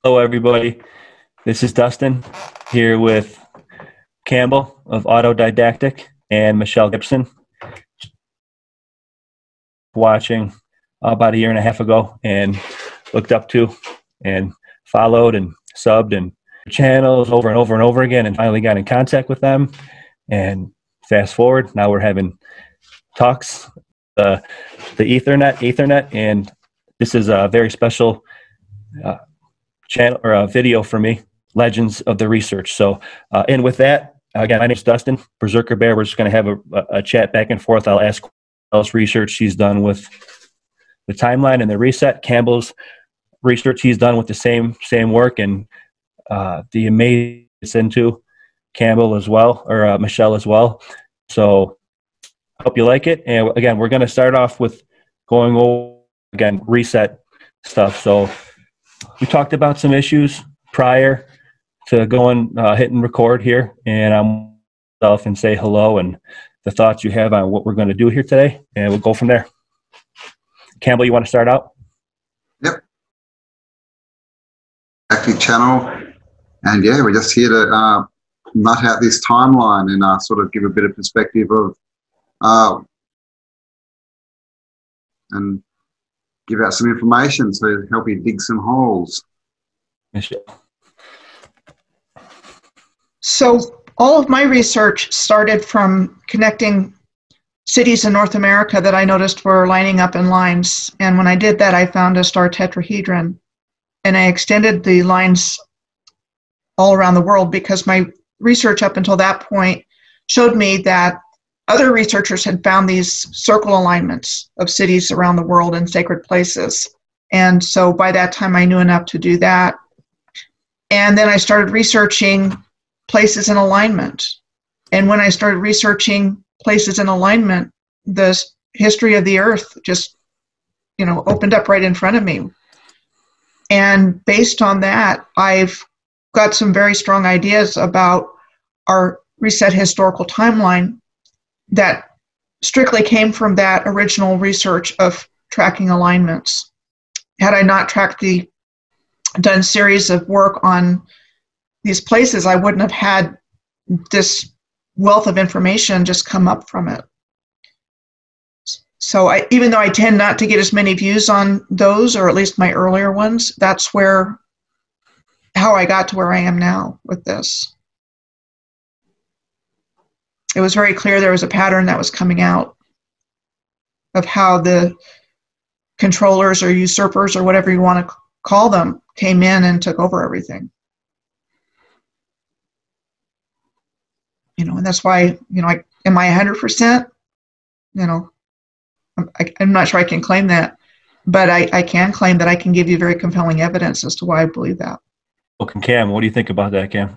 Hello, everybody. This is Dustin here with Campbell of Autodidactic and Michelle Gibson, watching about a year and a half ago and looked up to and followed and subbed and channels over and over and over again, and finally got in contact with them. And fast forward, now we're having talks, the Ethernet, and this is a very special channel or a video for me, Legends of the Research. So, and with that, again, my name is Dustin, Berserker Bear. We're just going to have a chat back and forth. I'll ask what else research he's done with the timeline and the reset. Campbell's research he's done with the same work, and the amazing into Campbell as well, or Michelle as well. So, I hope you like it. And again, we're going to start off with going over, again, reset stuff. So, we talked about some issues prior to going, hitting record here, and I'm myself and say hello and the thoughts you have on what we're going to do here today, and we'll go from there. Campbell, you want to start out? Yep. Active channel, and yeah, we're just here to nut out this timeline and sort of give a bit of perspective of and give out some information to help you dig some holes. Michelle. So all of my research started from connecting cities in North America that I noticed were lining up in lines. And when I did that, I found a star tetrahedron. And I extended the lines all around the world because my research up until that point showed me that other researchers had found these circle alignments of cities around the world in sacred places. And so by that time, I knew enough to do that. And then I started researching places in alignment. And when I started researching places in alignment, the history of the Earth just, opened up right in front of me. And based on that, I've got some very strong ideas about our reset historical timeline that strictly came from that original research of tracking alignments. Had I not done series of work on these places, I wouldn't have had this wealth of information just come up from it. So even though I tend not to get as many views on those, or at least my earlier ones, that's how I got to where I am now with this. It was very clear there was a pattern that was coming out of how the controllers or usurpers or whatever you want to call them came in and took over everything. And that's why, am I 100%? I'm not sure I can claim that, but I can claim that I can give you very compelling evidence as to why I believe that. Well, Cam, what do you think about that, Cam?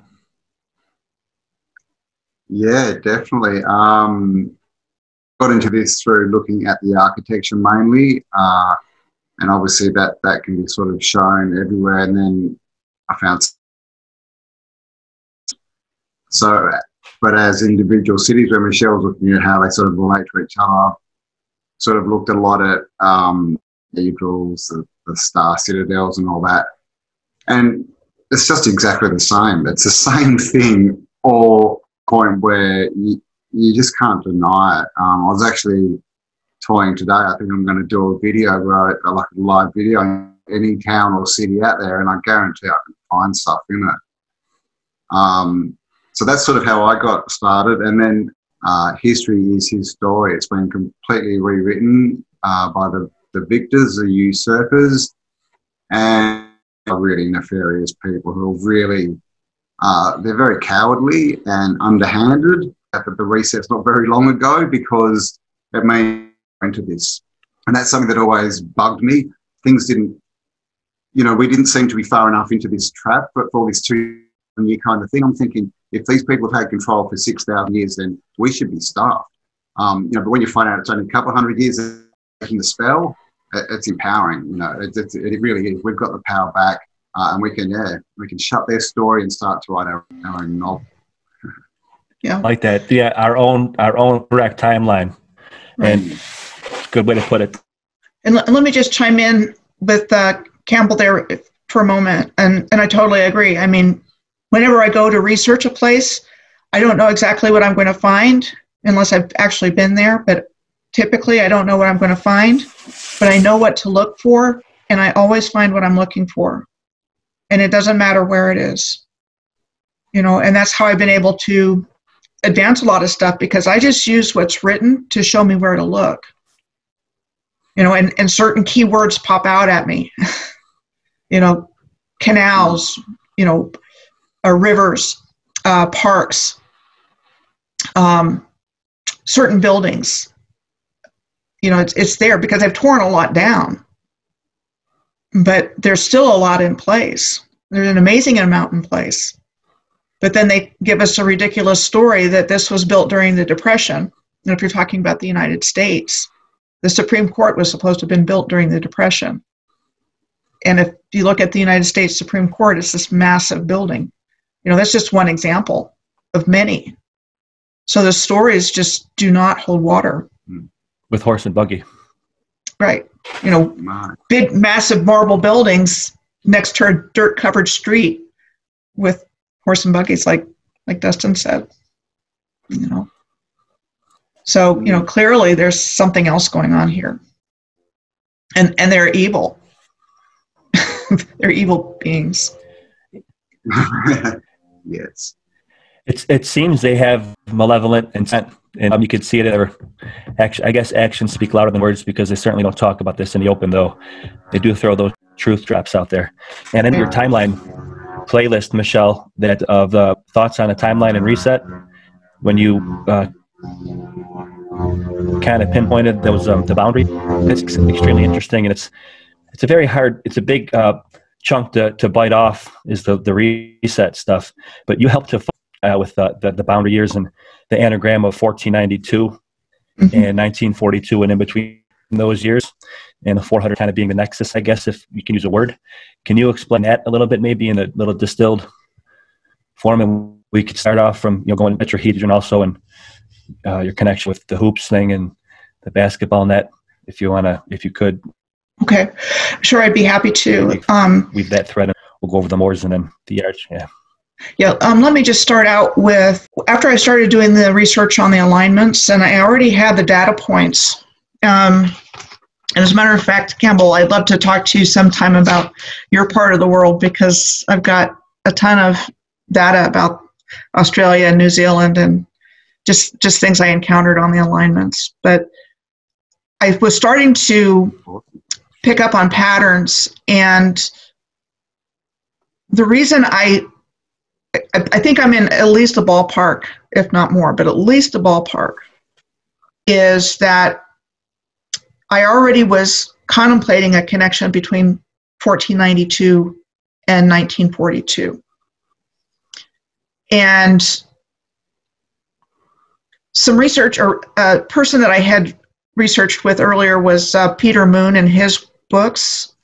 Yeah, definitely. Got into this through looking at the architecture mainly, and obviously that can be sort of shown everywhere. And then I found but as individual cities, where Michelle's looking at how they sort of relate to each other, sort of looked a lot at cathedrals, the star citadels, and all that, and it's just exactly the same. It's the same thing, all point where you just can't deny it. I was actually toying today. I think I'm going to do a video like a live video in any town or city out there, and I guarantee I can find stuff in it. So that's sort of how I got started. And then history is his story. It's been completely rewritten by the victors, the usurpers, and really nefarious people who are really they're very cowardly and underhanded. The reset's not very long ago because it may go into this. And that's something that always bugged me. Things didn't, we didn't seem to be far enough into this trap, but for this 2-year kind of thing, I'm thinking, if these people have had control for 6,000 years, then we should be stuffed. But when you find out it's only a couple of hundred years of making the spell, it's empowering. It really is. We've got the power back. And we can shut their story and start to write our own novel. Yeah, like that. Yeah, our own correct timeline, right. And it's a good way to put it. And let me just chime in with Campbell there. for a moment, and I totally agree. I mean, whenever I go to research a place, I don't know exactly what I'm going to find unless I've actually been there, but typically I don't know what I'm going to find, but I know what to look for, and I always find what I'm looking for. And it doesn't matter where it is, you know, and that's how I've been able to advance a lot of stuff, because I just use what's written to show me where to look, you know, and certain keywords pop out at me, you know, canals, you know, rivers, parks, certain buildings, you know, it's there because I've torn a lot down, but there's still a lot in place. There's an amazing amount in place. But then they give us a ridiculous story that this was built during the Depression. And if you're talking about the United States, the Supreme Court was supposed to have been built during the Depression. And if you look at the United States Supreme Court, it's this massive building. You know, that's just one example of many. So the stories just do not hold water. With horse and buggy. Right. You know, big, massive marble buildings next to a dirt-covered street with horse and buggies, like Dustin said, you know. So, you know, clearly there's something else going on here. And they're evil. They're evil beings. Yes. It seems they have malevolent intent, and you could see it in their action. I guess actions speak louder than words, because they certainly don't talk about this in the open, though. They do throw those truth drops out there. And in your timeline playlist, Michelle, that of the thoughts on a timeline and reset, when you kind of pinpointed those the boundary, it's extremely interesting, and it's a very hard, it's a big chunk to bite off, is the reset stuff. But you helped to with the boundary years and the anagram of 1492 and 1942, and in between those years, and the 400 kind of being the nexus, I guess, if you can use a word. Can you explain that a little bit, maybe in a little distilled form? And we could start off from, you know, going tetrahedron also, and your connection with the hoops thing and the basketball net, if you could. Okay, sure, I'd be happy to. Weave that thread, and we'll go over the mores and then the arch. Yeah. Yeah, let me just start out with, after I started doing the research on the alignments, and I already had the data points. And as a matter of fact, Campbell, I'd love to talk to you sometime about your part of the world, because I've got a ton of data about Australia and New Zealand and just things I encountered on the alignments. But I was starting to pick up on patterns, and the reason I think I'm in at least a ballpark, if not more, but at least a ballpark, is that I already was contemplating a connection between 1492 and 1942. And some research, or a person that I had researched with earlier was Peter Moon and his books.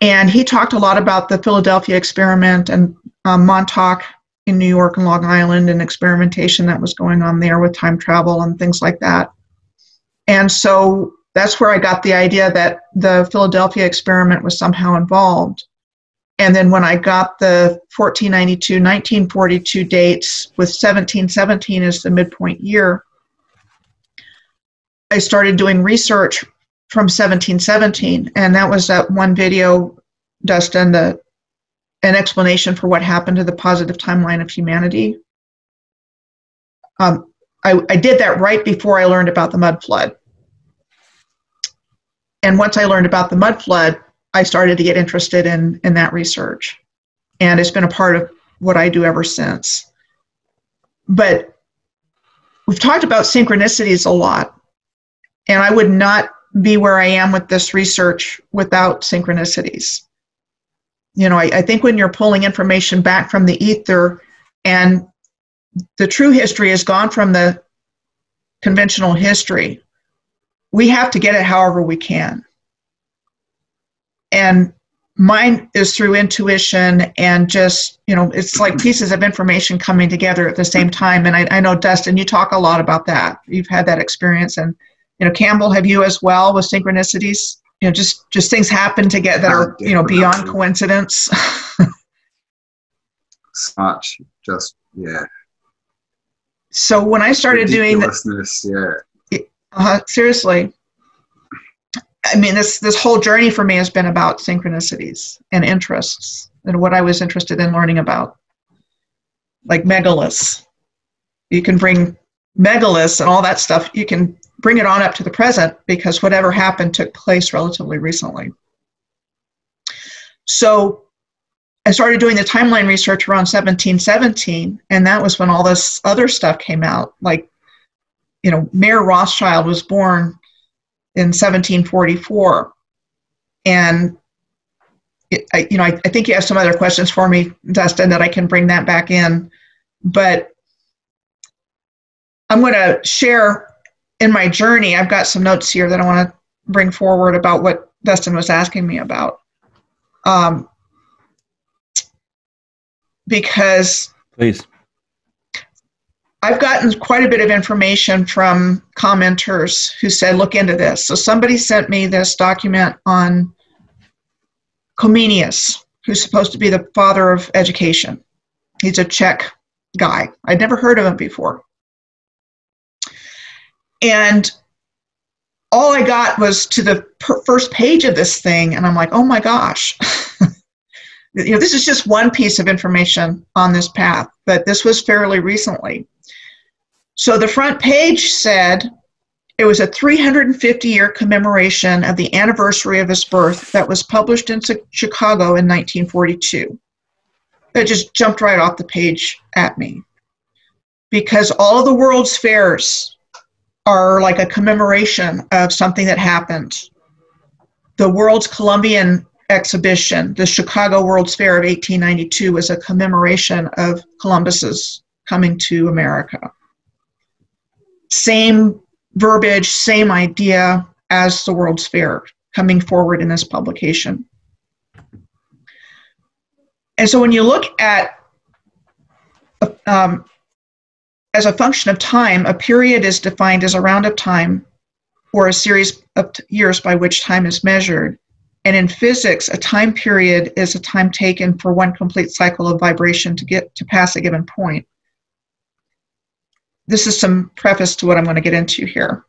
And he talked a lot about the Philadelphia experiment and Montauk in New York and Long Island, and experimentation that was going on there with time travel and things like that. And so that's where I got the idea that the Philadelphia experiment was somehow involved. And then when I got the 1492, 1942 dates with 1717 as the midpoint year, I started doing research from 1717, and that was that one video, Dustin, an explanation for what happened to the positive timeline of humanity. I did that right before I learned about the mud flood. And once I learned about the mud flood, I started to get interested in that research. And it's been a part of what I do ever since. But we've talked about synchronicities a lot. And I would not be where I am with this research without synchronicities. You know, I think when you're pulling information back from the ether, and the true history has gone from the conventional history, we have to get it however we can. And mine is through intuition and just, you know, it's like pieces of information coming together at the same time. And I know, Dustin, you talk a lot about that. You've had that experience. And, you know, Campbell, have you as well with synchronicities? just things happen to get that are, beyond coincidence. Much, just, yeah. So when I started doing this, seriously, I mean, this whole journey for me has been about synchronicities and interests and what I was interested in learning about, like megaliths. You can bring megaliths and all that stuff. You can bring it on up to the present because whatever happened took place relatively recently. So I started doing the timeline research around 1717, and that was when all this other stuff came out. Like, Mayer Rothschild was born in 1744, and I think you have some other questions for me, Dustin, that I can bring that back in. But I'm going to share in my journey. I've got some notes here that I want to bring forward about what Dustin was asking me about. Because please, I've gotten quite a bit of information from commenters who said, look into this. So somebody sent me this document on Comenius, who's supposed to be the father of education. He's a Czech guy. I'd never heard of him before. And all I got was to the first page of this thing, and I'm like, oh my gosh. This is just one piece of information on this path, but this was fairly recently. So the front page said it was a 350-year commemoration of the anniversary of his birth that was published in Chicago in 1942. That just jumped right off the page at me. Because all of the world's fairs are like a commemoration of something that happened. The World's Columbian exhibition, the Chicago World's Fair of 1892, was a commemoration of Columbus's coming to America. Same verbiage, same idea as the World's Fair coming forward in this publication. And so when you look at, as a function of time, a period is defined as a round of time or a series of years by which time is measured. And in physics, a time period is a time taken for one complete cycle of vibration to pass a given point. This is some preface to what I'm going to get into here.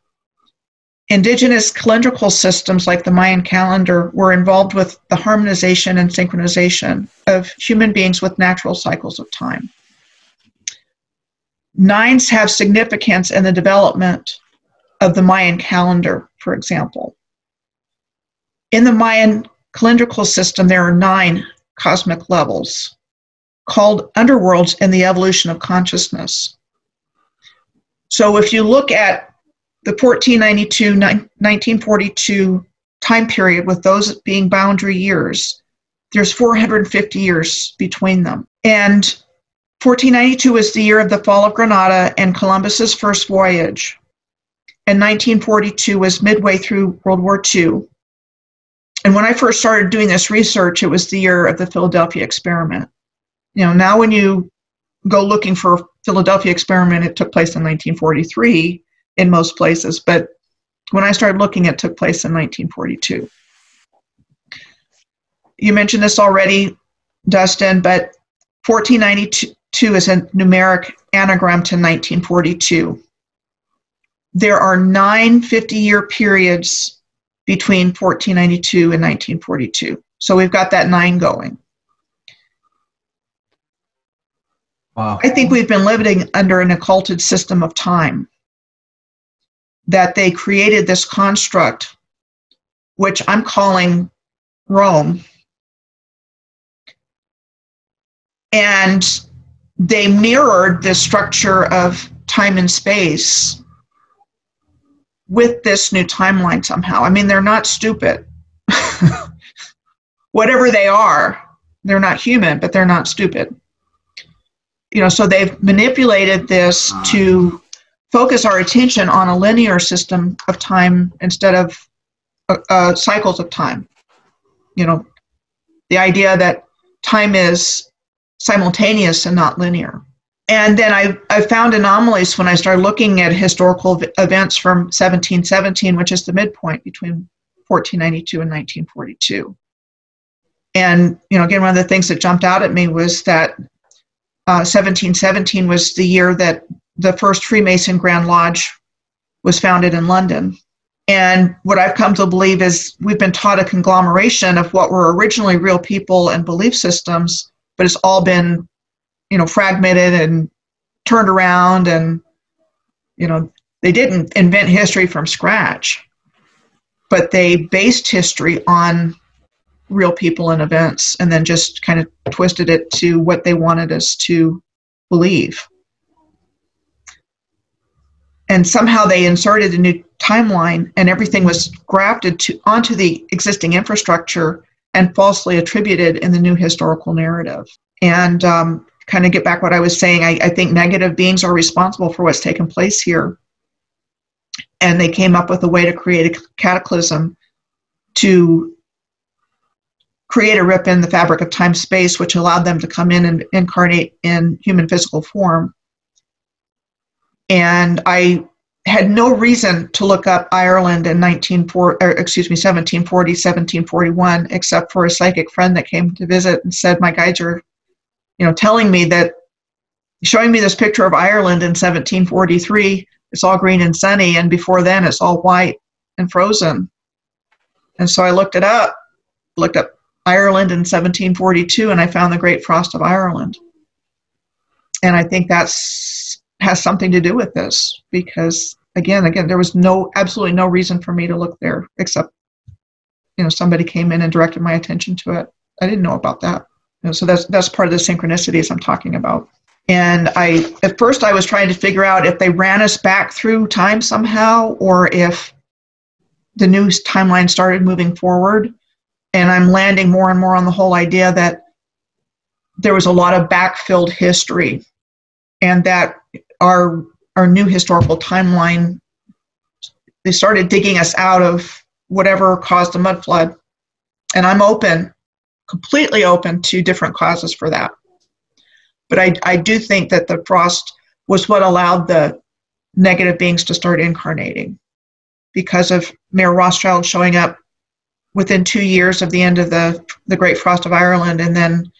Indigenous calendrical systems like the Mayan calendar were involved with the harmonization and synchronization of human beings with natural cycles of time. Nines have significance in the development of the Mayan calendar, for example. In the Mayan calendrical system, there are 9 cosmic levels called underworlds in the evolution of consciousness. So if you look at the 1492-1942 time period with those being boundary years, there's 450 years between them. And 1492 is the year of the fall of Granada and Columbus's first voyage. And 1942 was midway through World War II. And when I first started doing this research, it was the year of the Philadelphia experiment. Now when you go looking for Philadelphia experiment, it took place in 1943 in most places, but when I started looking, it took place in 1942. You mentioned this already, Dustin, but 1492 is a numeric anagram to 1942. There are 9 50-year periods between 1492 and 1942. So we've got that 9 going. Wow. I think we've been living under an occulted system of time, that they created this construct, which I'm calling Rome. And they mirrored the structure of time and space with this new timeline somehow. I mean, they're not stupid. Whatever they are, they're not human, but they're not stupid. So they've manipulated this to focus our attention on a linear system of time instead of cycles of time. The idea that time is simultaneous and not linear. And then I found anomalies when I started looking at historical events from 1717, which is the midpoint between 1492 and 1942. And, again, one of the things that jumped out at me was that 1717 was the year that the first Freemason Grand Lodge was founded in London. And what I've come to believe is we've been taught a conglomeration of what were originally real people and belief systems, but it's all been, fragmented and turned around. And, they didn't invent history from scratch, but they based history on real people and events and then just kind of twisted it to what they wanted us to believe. And somehow they inserted a new timeline, and everything was grafted onto the existing infrastructure and falsely attributed in the new historical narrative. And kind of get back what I was saying, I think negative beings are responsible for what's taken place here. And they came up with a way to create a cataclysm to create a rip in the fabric of time-space, which allowed them to come in and incarnate in human physical form. And I had no reason to look up Ireland in 1740, 1741, except for a psychic friend that came to visit and said, my guides are, telling me that, showing me this picture of Ireland in 1743, it's all green and sunny, and before then it's all white and frozen. And so I looked up Ireland in 1742, and I found the Great Frost of Ireland. And I think has something to do with this, because again, there was absolutely no reason for me to look there, except, somebody came in and directed my attention to it. I didn't know about that. So that's part of the synchronicities I'm talking about. And at first I was trying to figure out if they ran us back through time somehow, or if the new timeline started moving forward. And I'm landing more and more on the whole idea that there was a lot of backfilled history, and that our new historical timeline, they started digging us out of whatever caused the mud flood. And I'm completely open to different causes for that. But I do think that the frost was what allowed the negative beings to start incarnating, because of Mayor Rothschild showing up within 2 years of the end of the Great Frost of Ireland. And then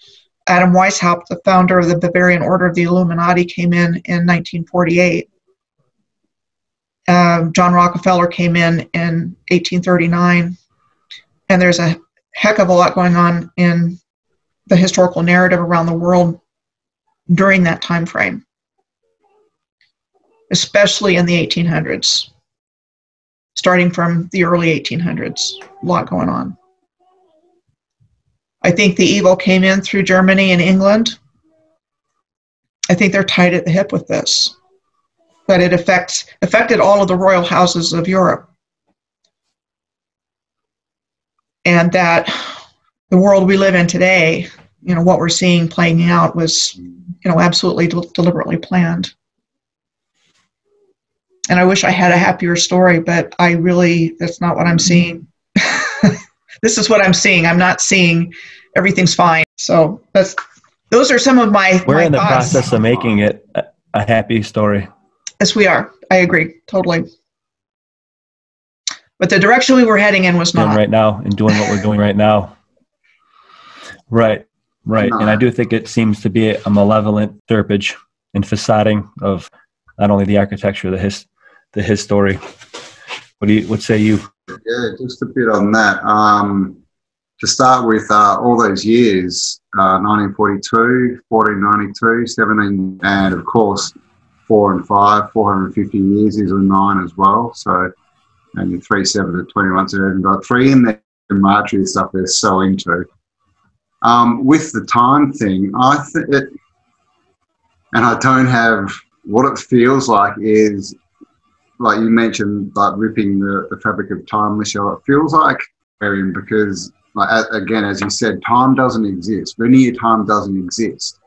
Adam Weishaupt, the founder of the Bavarian Order of the Illuminati, came in 1948. John Rockefeller came in 1839. And there's a heck of a lot going on in the historical narrative around the world during that time frame, especially in the 1800s. Starting from the early 1800s, a lot going on. I think the evil came in through Germany and England. I think they're tied at the hip with this, but it affected all of the royal houses of Europe. And that the world we live in today, what we're seeing playing out was, absolutely deliberately planned. And I wish I had a happier story, but that's not what I'm seeing. This is what I'm seeing. I'm not seeing everything's fine. So those are some of my We're in the thoughts. process of making it a happy story. Yes, we are. I agree. Totally. But the direction we were heading in was not. Right now, and doing what we're doing right now. Right. And I do think it seems to be a malevolent serpage and facading of not only the architecture, the his story. What say you? Yeah, just a bit on that. To start with, all those years, 1942, 1492, 17, and of course 4 and 5, 450 years is a 9 as well. So, and your 3, 7 to 21, so you've got 3 in there. The Marjorie stuff they're so into. With the time thing, I think, and I don't have, what it feels like is, like you mentioned, like ripping the fabric of time, Michelle, it feels like, because, again, as you said, time doesn't exist. Linear time doesn't exist.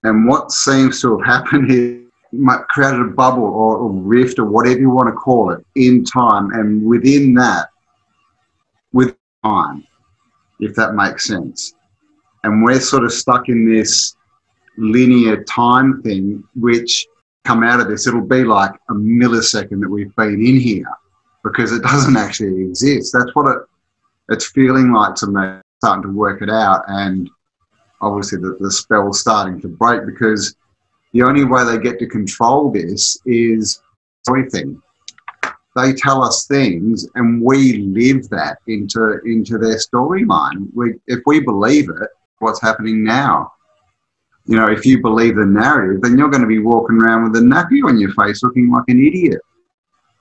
And what seems to have happened is created a bubble or a rift or whatever you want to call it in time, and within that, with time, if that makes sense. And we're sort of stuck in this linear time thing, which come out of this, it'll be like a millisecond that we've been in here because it doesn't actually exist. That's what it's feeling like to me, starting to work it out. And obviously the spell's starting to break, because the only way they get to control this is everything. They tell us things and we live that into their storyline. If we believe it, what's happening now? You know, if you believe the narrative, then you're going to be walking around with a nappy on your face looking like an idiot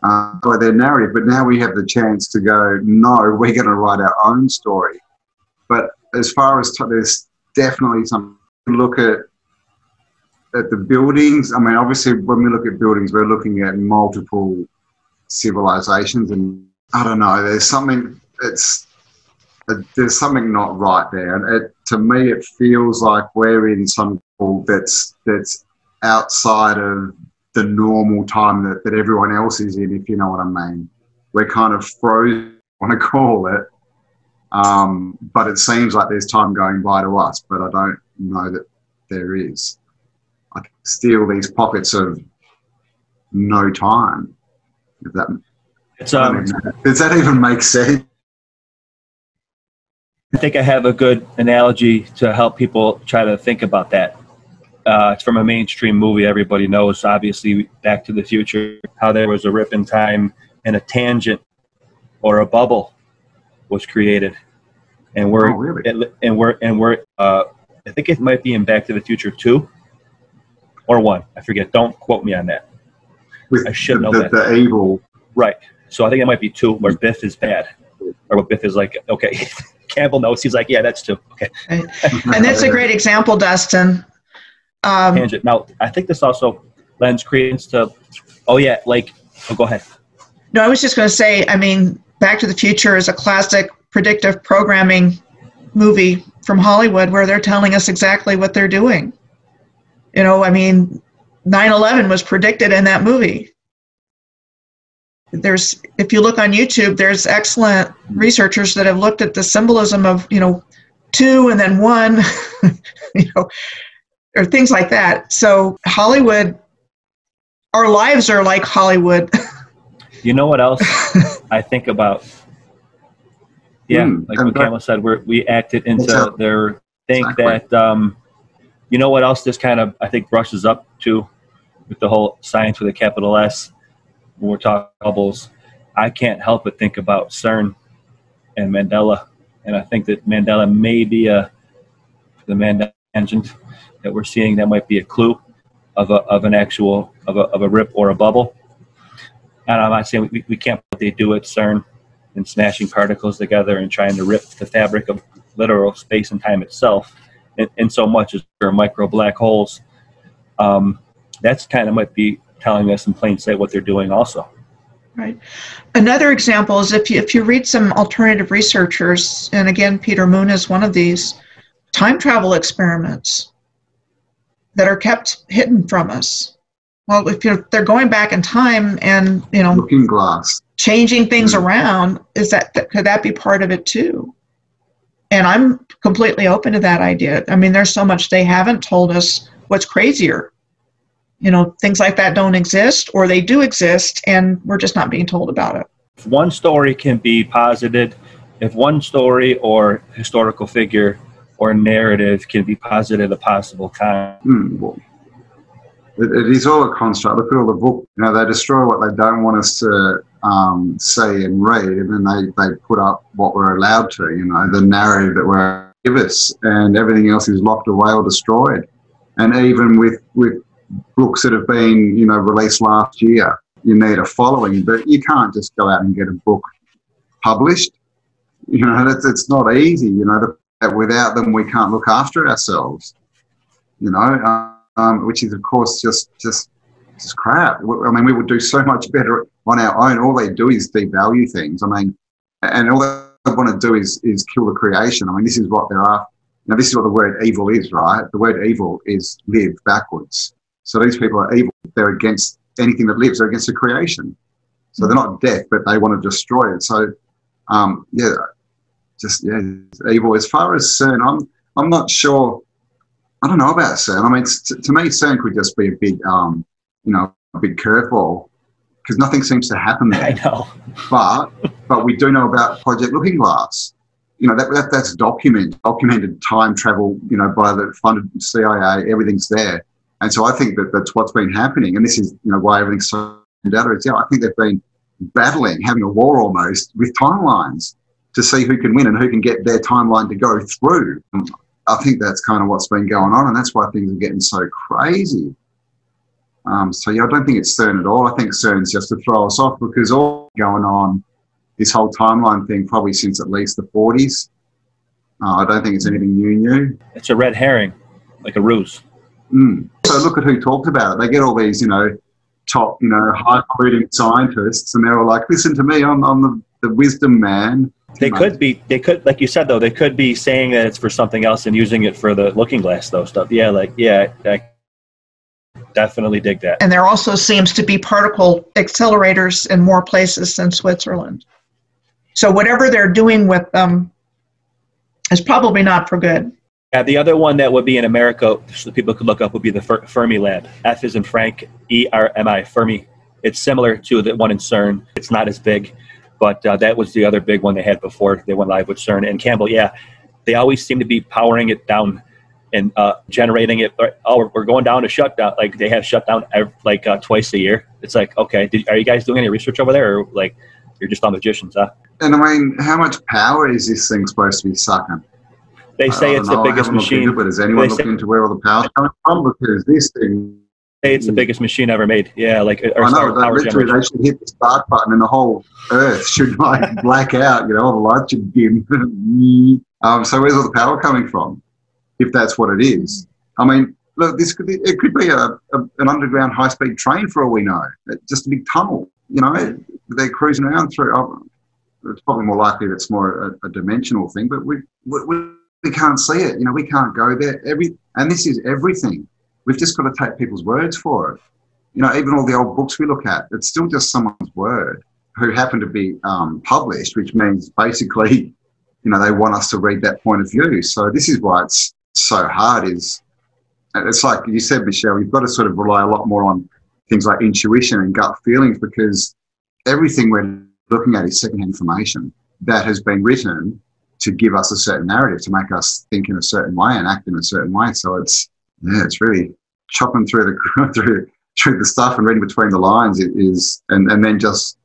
by their narrative. But now we have the chance to go, no, we're going to write our own story. But as far as there's definitely some look at the buildings. I mean, obviously, when we look at buildings, we're looking at multiple civilizations, and I don't know. There's something there's something not right there, and to me, it feels like we're in some that's outside of the normal time that everyone else is in. If you know what I mean, we're kind of frozen. I want to call it. But it seems like there's time going by to us, but I don't know that there is. I steal these pockets of no time. If that, does that even make sense? I think I have a good analogy to help people try to think about that. It's from a mainstream movie everybody knows, obviously, Back to the Future, how there was a rip in time and a tangent or a bubble was created. And we're, I think it might be in Back to the Future 2 or 1. I forget. Don't quote me on that. I should know that. The evil. Right. So I think it might be 2 where Biff is bad. Or what Biff is like, okay. Campbell knows. He's like, yeah, that's 2. Okay. And that's a great example, Dustin. Tangent. Now, I think this also lends credence to, go ahead. No, I was just going to say, I mean, Back to the Future is a classic predictive programming movie from Hollywood where they're telling us exactly what they're doing. You know, I mean, 9/11 was predicted in that movie. If you look on YouTube, there's excellent researchers that have looked at the symbolism of, 2 and then 1, or things like that. So Hollywood, our lives are like Hollywood. You know what else I think about? Yeah, like what Campbell said, we acted into their think that, you know what else this kind of, I think, brushes up to with the whole science with a capital S when we're talking bubbles. I can't help but think about CERN and Mandela. And I think that Mandela may be the Mandela tangent that we're seeing. That might be a clue of a rip or a bubble. And I'm not saying we can't, but they do at CERN and smashing particles together and trying to rip the fabric of literal space and time itself in so much as there are micro black holes. That's kind of might be telling us in plain sight what they're doing also. Right. Another example is if you read some alternative researchers, and again, Peter Moon is one of these, time travel experiments that are kept hidden from us. Well, if they're going back in time and, looking glass, changing things around, could that be part of it too? And I'm completely open to that idea. I mean, there's so much they haven't told us what's crazier. Things like that don't exist, or they do exist, and we're just not being told about it. If one story can be posited, if one story or historical figure or narrative can be posited a possible time. Well, it is all a construct. Look at all the book. They destroy what they don't want us to see and read, and then they put up what we're allowed to, the narrative that we're give us, and everything else is locked away or destroyed. And even with books that have been, released last year, you need a following, but you can't just go out and get a book published. It's not easy. That without them we can't look after ourselves. Which is of course just crap. I mean, we would do so much better on our own. All they do is devalue things. I mean, and all they want to do is kill the creation. I mean, this is what they're after. This is what the word evil is, right? The word evil is live backwards. So these people are evil. They're against anything that lives. They're against the creation. So they're not death, but they want to destroy it. So, evil. As far as CERN, I'm not sure. I don't know about CERN. I mean, to me, CERN could just be a big, a big curveball, because nothing seems to happen there. I know. But we do know about Project Looking Glass. You know, that's documented time travel, you know, by the funded CIA, everything's there. And so I think that's what's been happening. And this is, you know, why everything's so data is, I think they've been battling, having a war almost with timelines to see who can win and who can get their timeline to go through. I think that's kind of what's been going on, and that's why things are getting so crazy. So yeah, I don't think it's CERN at all. I think CERN's just to throw us off, because all going on, this whole timeline thing, probably since at least the 40s. I don't think it's anything new. It's a red herring, like a ruse. So look at who talked about it. They get all these, you know, top, you know, high-polluting scientists, and they're all like, listen to me, I'm the wisdom man. They could, like you said, though, they could be saying that it's for something else and using it for the looking glass, though, stuff. Yeah, I definitely dig that. And there also seems to be particle accelerators in more places than Switzerland. So whatever they're doing with them is probably not for good. Yeah, the other one that would be in America, so people could look up, would be the Fermi Lab. F is in Frank, E-R-M-I, Fermi. It's similar to the one in CERN. It's not as big, but that was the other big one they had before they went live with CERN. And Campbell, yeah, they always seem to be powering it down and generating it. Oh, we're going down to shutdown. Like, they have shutdown twice a year. It's like, okay, are you guys doing any research over there, or like you're just all magicians, huh? And I mean, how much power is this thing supposed to be sucking? They say it's the biggest machine. But has anyone looked into where all the power's coming from? Because this thing, it's the biggest machine ever made. Yeah, like I know. Literally, they should hit the start button, and the whole Earth should like black out. You know, all the lights should dim. So where's all the power coming from? If that's what it is, I mean, look, it could be an underground high-speed train for all we know. Just a big tunnel. You know, they're cruising around through. It's probably more likely it's more a dimensional thing, but we can't see it. You know, we can't go there. And this is everything. We've just got to take people's words for it. You know, even all the old books we look at, it's still just someone's word who happen to be published, which means basically, you know, they want us to read that point of view. So this is why it's so hard. It's like you said, Michelle, you've got to sort of rely a lot more on things like intuition and gut feelings, because everything we're looking at is secondhand information that has been written to give us a certain narrative, to make us think in a certain way and act in a certain way. So it's really chopping through the stuff and reading between the lines and then just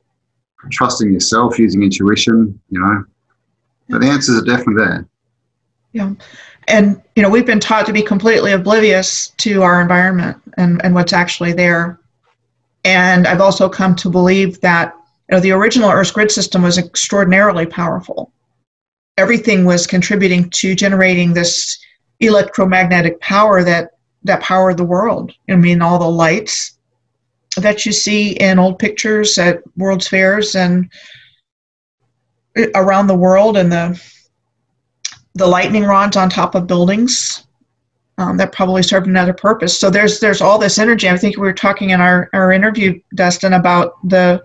trusting yourself, using intuition, you know. But the answers are definitely there. Yeah. And, you know, we've been taught to be completely oblivious to our environment and what's actually there. And I've also come to believe that, you know, the original Earth's grid system was extraordinarily powerful. Everything was contributing to generating this electromagnetic power that powered the world. I mean, all the lights that you see in old pictures at World's Fairs and around the world, and the lightning rods on top of buildings, that probably served another purpose. So there's all this energy. I think we were talking in our interview, Dustin, about the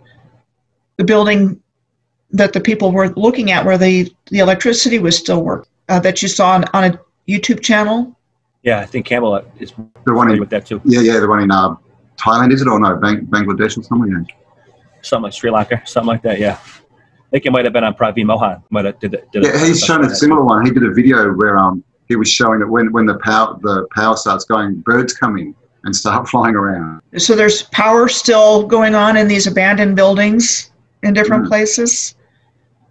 building that the people were looking at where the electricity was still working, that you saw on a YouTube channel. Yeah, I think Campbell is the one with that too. Yeah, the one in Thailand, is it, or no, Bangladesh or something? Yeah. Something like Sri Lanka, something like that. Yeah, I think it might have been on Pravi Mohan. He's shown a similar one. He did a video where he was showing that when the power starts going, birds come in and start flying around. So there's power still going on in these abandoned buildings in different places.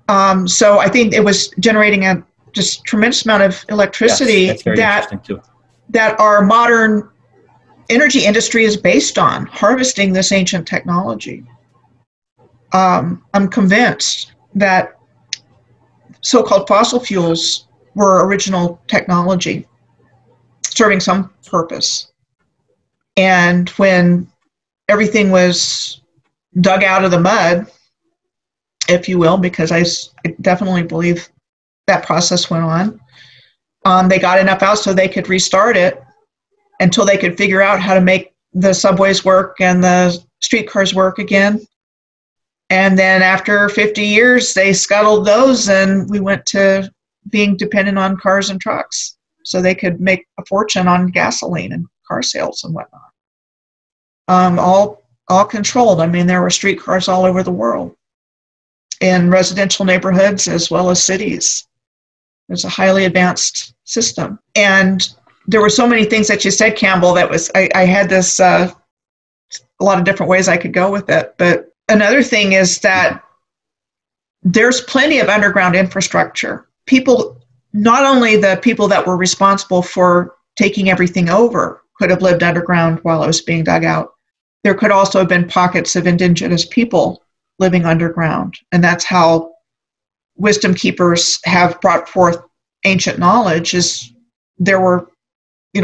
So I think it was generating a just tremendous amount of electricity that our modern energy industry is based on, harvesting this ancient technology. I'm convinced that so-called fossil fuels were original technology serving some purpose. And when everything was dug out of the mud, if you will, because I definitely believe that process went on, they got enough out so they could restart it until they could figure out how to make the subways work and the streetcars work again. And then after 50 years, they scuttled those, and we went to being dependent on cars and trucks so they could make a fortune on gasoline and car sales and whatnot. All all controlled. I mean, there were streetcars all over the world in residential neighborhoods as well as cities. It's a highly advanced system. And there were so many things that you said, Campbell, that was, I had this, a lot of different ways I could go with it. But another thing is that there's plenty of underground infrastructure. People, not only the people that were responsible for taking everything over could have lived underground while it was being dug out. There could also have been pockets of indigenous people living underground. And that's how wisdom keepers have brought forth ancient knowledge, is there were,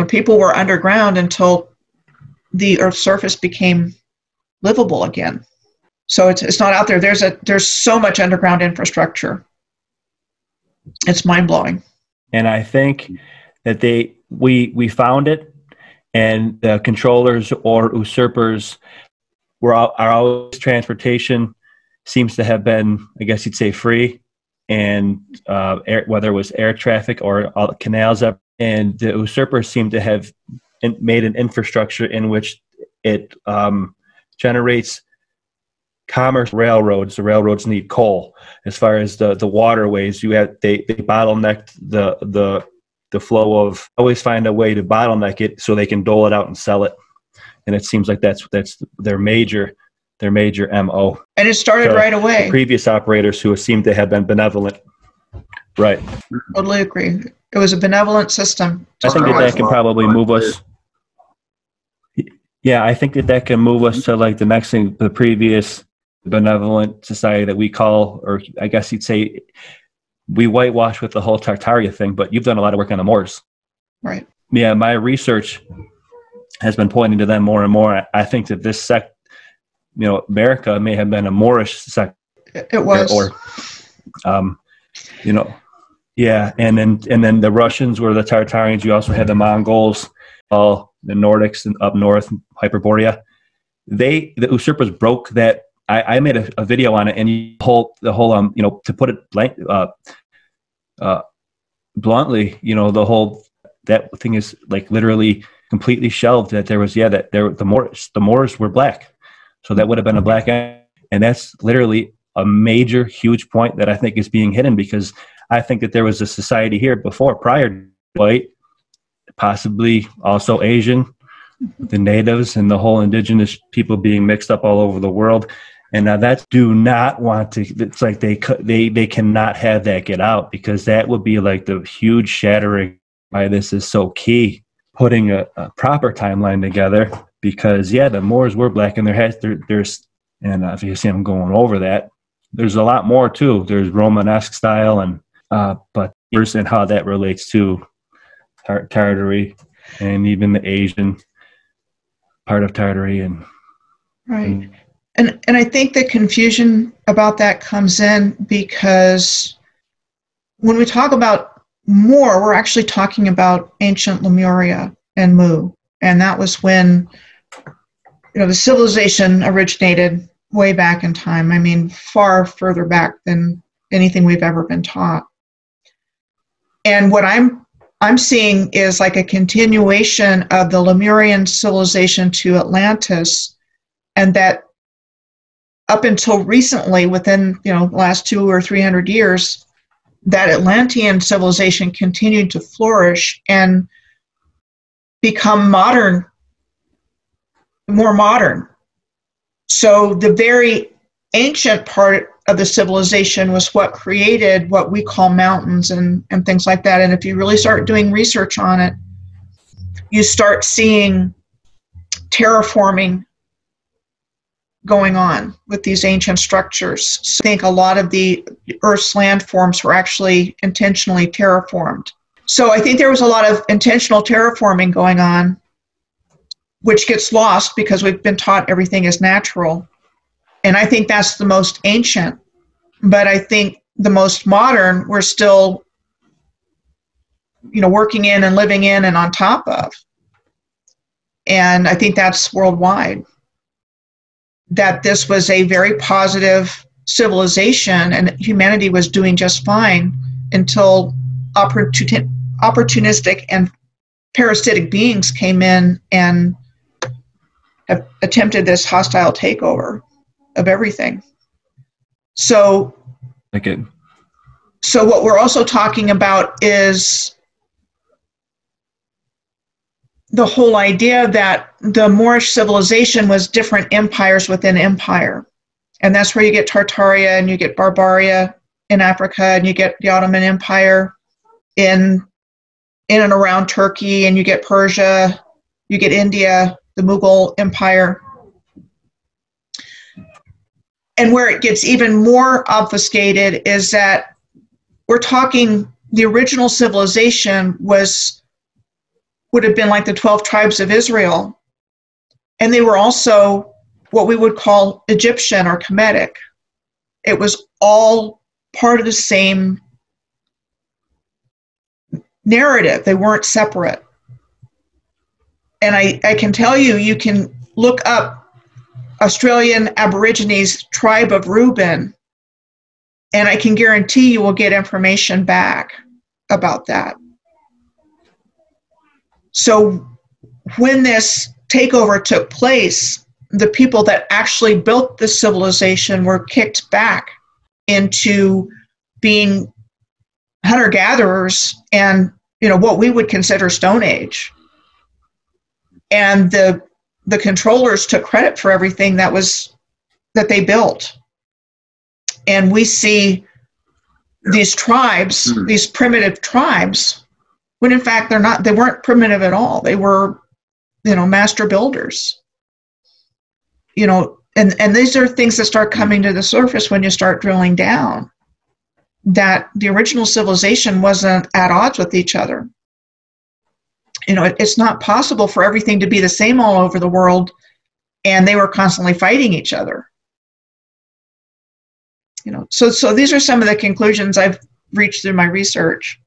people were underground until the Earth's surface became livable again. So it's not out there. There's so much underground infrastructure. It's mind-blowing. And I think that we found it, and the controllers or usurpers are always, transportation seems to have been, I guess you'd say, free, and whether it was air traffic or canals up, and the usurpers seem to have made an infrastructure in which it generates commerce railroads. The railroads need coal. As far as the waterways, they bottlenecked the flow of, always find a way to bottleneck it so they can dole it out and sell it. And it seems like that's their major MO. And it started right away. Previous operators who seem to have been benevolent. Right. Totally agree. It was a benevolent system. I think that can probably move us. Yeah, I think that can move us to like the next thing, the previous benevolent society that we call, or I guess you'd say, we whitewash with the whole Tartaria thing, but you've done a lot of work on the Moors. Right. Yeah, my research has been pointing to them more and more. I think that this sect, America may have been a Moorish sect. It was. Or, yeah, and then the Russians were the Tartarians. You also had the Mongols, all the Nordics and up north, Hyperborea. The usurpers broke that. I made a video on it, and the whole to put it bluntly, the whole, that thing is like literally completely shelved. That there was the Moors were black, so that would have been a black eye, and that's literally a major, huge point that I think is being hidden, because I think that there was a society here prior to white, possibly also Asian, the natives and the whole indigenous people being mixed up all over the world. And now that do not want to, it's like they cannot have that get out, because that would be like the huge shattering. Why this is so key, putting a proper timeline together, because the Moors were black, and there's and if you see I'm going over that, there's a lot more too. There's Romanesque style, and but and how that relates to Tartary and even the Asian part of Tartary, and right. And I think the confusion about that comes in because when we talk about Moor, we're actually talking about ancient Lemuria and Mu. And that was when, the civilization originated way back in time. I mean, far further back than anything we've ever been taught. And what I'm seeing is like a continuation of the Lemurian civilization to Atlantis, and that up until recently, within the last 200 or 300 years, that Atlantean civilization continued to flourish and become modern, more modern. So the very ancient part of the civilization was what created what we call mountains and things like that. And if you really start doing research on it, you start seeing terraforming going on with these ancient structures. So I think a lot of the Earth's landforms were actually intentionally terraformed. So I think there was a lot of intentional terraforming going on, which gets lost because we've been taught everything is natural. And I think that's the most ancient. But I think the most modern, we're still, working in and living in and on top of. And I think that's worldwide. That this was a very positive civilization and humanity was doing just fine until opportunistic and parasitic beings came in and have attempted this hostile takeover of everything. So, so what we're also talking about is the whole idea that the Moorish civilization was different empires within empire. And that's where you get Tartaria and you get Barbaria in Africa, and you get the Ottoman Empire in and around Turkey, and you get Persia, you get India, the Mughal Empire. And where it gets even more obfuscated is that we're talking the original civilization would have been like the 12 tribes of Israel. And they were also what we would call Egyptian or Kemetic. It was all part of the same narrative. They weren't separate. And I can tell you, you can look up Australian Aborigines tribe of Reuben, and I can guarantee you will get information back about that. So when this takeover took place, the people that actually built the civilization were kicked back into being hunter-gatherers and, you know, what we would consider Stone Age. And the controllers took credit for everything that they built. And we see these tribes, these primitive tribes, when in fact they weren't primitive at all. They were, you know, master builders. You know, and these are things that start coming to the surface when you start drilling down, that the original civilization wasn't at odds with each other. You know, it's not possible for everything to be the same all over the world, and they were constantly fighting each other. You know, so these are some of the conclusions I've reached through my research.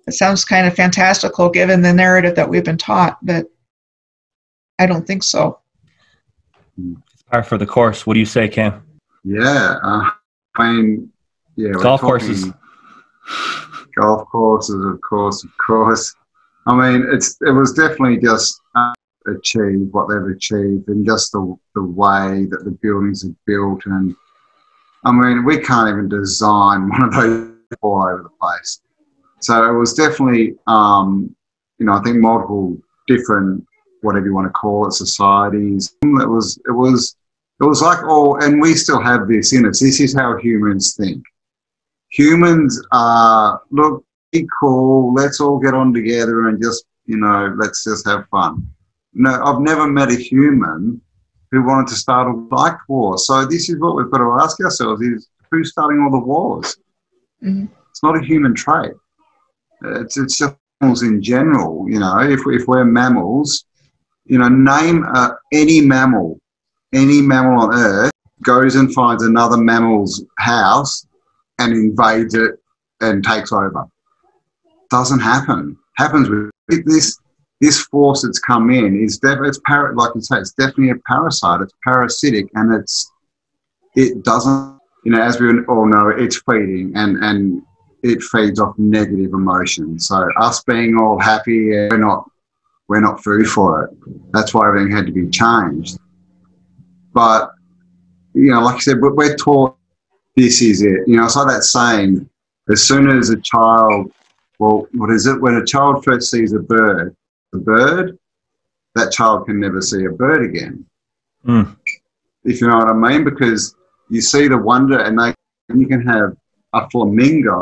It sounds kind of fantastical given the narrative that we've been taught, but I don't think so. It's par for the course. What do you say, Cam? Yeah, I mean, yeah. Golf courses. Golf courses, of course. I mean, it was definitely just achieved what they've achieved, and just the way that the buildings are built. And I mean, we can't even design one of those all over the place. So it was definitely, you know, I think multiple different, whatever you want to call it, societies. It was like all, and we still have this in us. This is how humans think. Humans are, look, be cool, let's all get on together and just, you know, let's just have fun. No, I've never met a human who wanted to start a like war. So this is what we've got to ask ourselves is, who's starting all the wars? Mm-hmm. It's not a human trait. It's just animals in general, you know. If we're mammals, you know, name any mammal on Earth goes and finds another mammal's house and invades it and takes over. Doesn't happen. Happens with this force that's come in is like you say, it's definitely a parasite. It's parasitic, and it doesn't, you know, as we all know, it's feeding and it feeds off negative emotions. So us being all happy, we're not food for it. That's why everything had to be changed. But, you know, like I said, we're taught this is it. You know, it's like that saying, as soon as a child, well, what is it? When a child first sees a bird, that child can never see a bird again. Mm. If you know what I mean? Because you see the wonder, and you can have a flamingo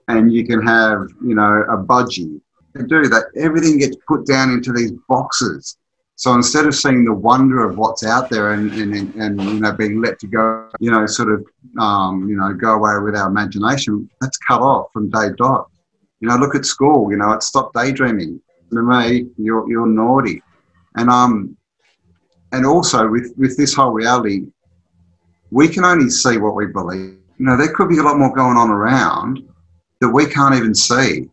and you can have, you know, a budgie. They do that. Everything gets put down into these boxes. So instead of seeing the wonder of what's out there and you know, being let to go, you know, sort of, you know, go away with our imagination, that's cut off from day dot. You know, look at school, you know, it's stop daydreaming. To me, you're naughty. And also with this whole reality, we can only see what we believe. You know, there could be a lot more going on around that we can't even see.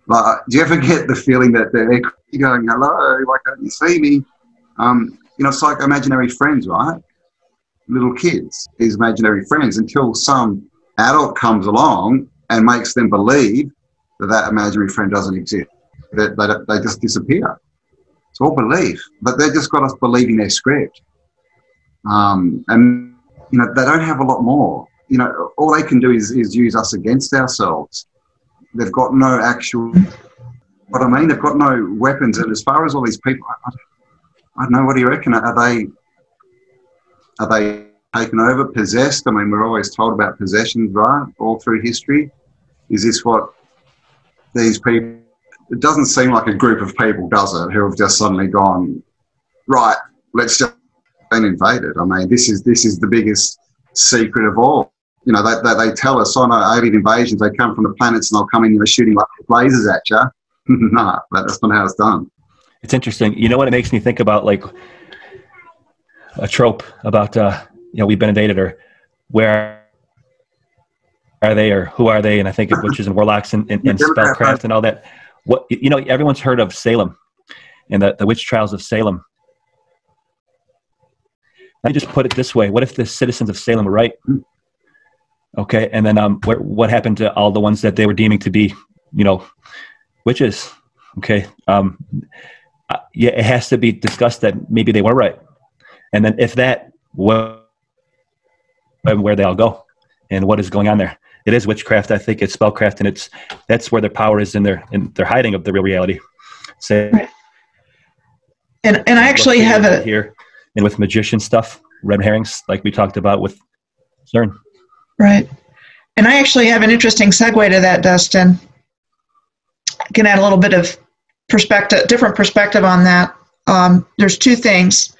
Like, do you ever get the feeling that they're going, hello, why can't you see me? You know, it's like imaginary friends, right? Little kids, these imaginary friends, until some adult comes along and makes them believe that imaginary friend doesn't exist. They just disappear. It's all belief, but they've just got us believing their script. And, you know, they don't have a lot more. You know, all they can do is use us against ourselves. They've got no actual, what I mean, they've got no weapons. And as far as all these people, I don't know, what do you reckon? Are they taken over, possessed? I mean, we're always told about possessions, right, all through history. Is this what these people, it doesn't seem like a group of people, does it, who have just suddenly gone, right, let's just been invaded. I mean, this is the biggest secret of all. You know, they tell us, oh no, alien invasions, they come from the planets and they'll come in, you know, shooting like lasers at you. No, that's not how it's done. It's interesting. You know what it makes me think about, like a trope about, you know, we've been invaded, or where are they, or who are they? And I think of witches and warlocks and spellcraft and all that. What, you know, everyone's heard of Salem and the witch trials of Salem. Let me just put it this way. What if the citizens of Salem were right? Okay. And then what happened to all the ones that they were deeming to be, you know, witches? Okay. Yeah, it has to be discussed that maybe they were right. And then if that, where they all go and what is going on there. It is witchcraft. I think it's spellcraft, and that's where their power is in their hiding of the real reality. So, right. And I actually have a here, and with magician stuff, red herrings, like we talked about with CERN. Right. And I actually have an interesting segue to that, Dustin. I can add a little bit of different perspective on that. There's two things.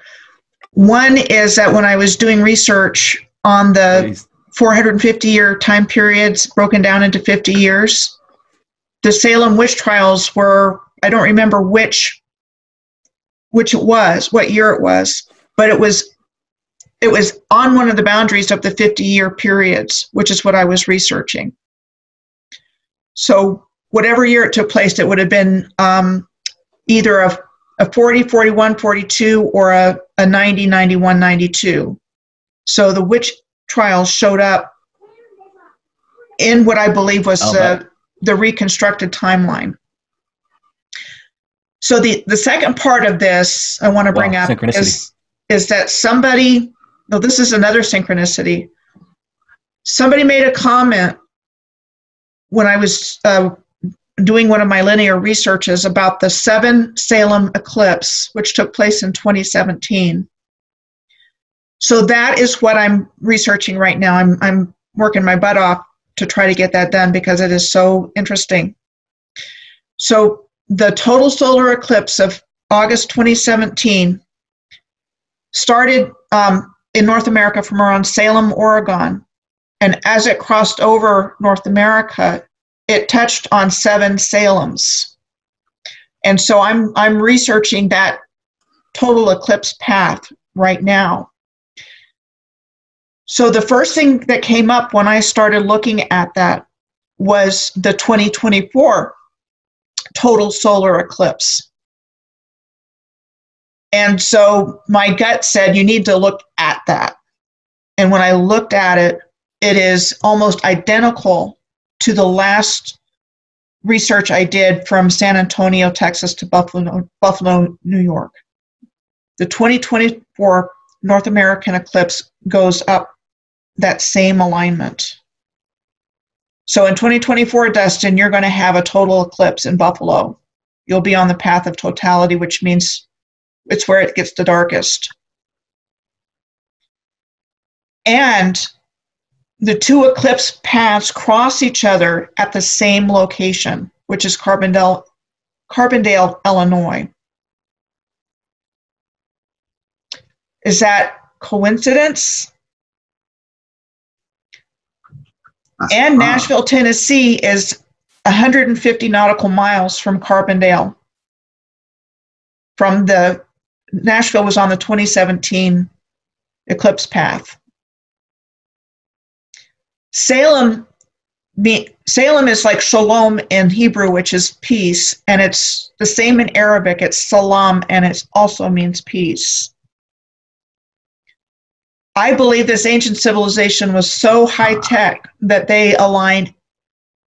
One is that when I was doing research on the 450-year time periods broken down into 50 years, the Salem witch trials were, I don't remember which it was, what year it was, but it was on one of the boundaries of the 50-year periods, which is what I was researching. So whatever year it took place, it would have been either a 40, 41, 42, or a 90, 91, 92. So the witch trials showed up in what I believe was the reconstructed timeline. So the second part of this I want to bring up is that somebody, no, this is another synchronicity. Somebody made a comment when I was doing one of my linear researches about the 7 Salem eclipse, which took place in 2017. So that is what I'm researching right now. I'm working my butt off to try to get that done because it is so interesting. So the total solar eclipse of August 2017 started in North America from around Salem, Oregon. And as it crossed over North America, it touched on 7 Salems. And so I'm researching that total eclipse path right now. So the first thing that came up when I started looking at that was the 2024 total solar eclipse. And so my gut said, you need to look at that. And when I looked at it, it is almost identical to the last research I did from San Antonio, Texas to Buffalo, New York. The 2024 North American eclipse goes up that same alignment. So in 2024, Dustin, you're going to have a total eclipse in Buffalo. You'll be on the path of totality, which means it's where it gets the darkest. And the 2 eclipse paths cross each other at the same location, which is Carbondale, Illinois. Is that coincidence? And Nashville, Tennessee is 150 nautical miles from Carbondale. Nashville was on the 2017 eclipse path. Salem is like shalom in Hebrew, which is peace, and it's the same in Arabic. It's salam, and it also means peace. I believe this ancient civilization was so high-tech that they aligned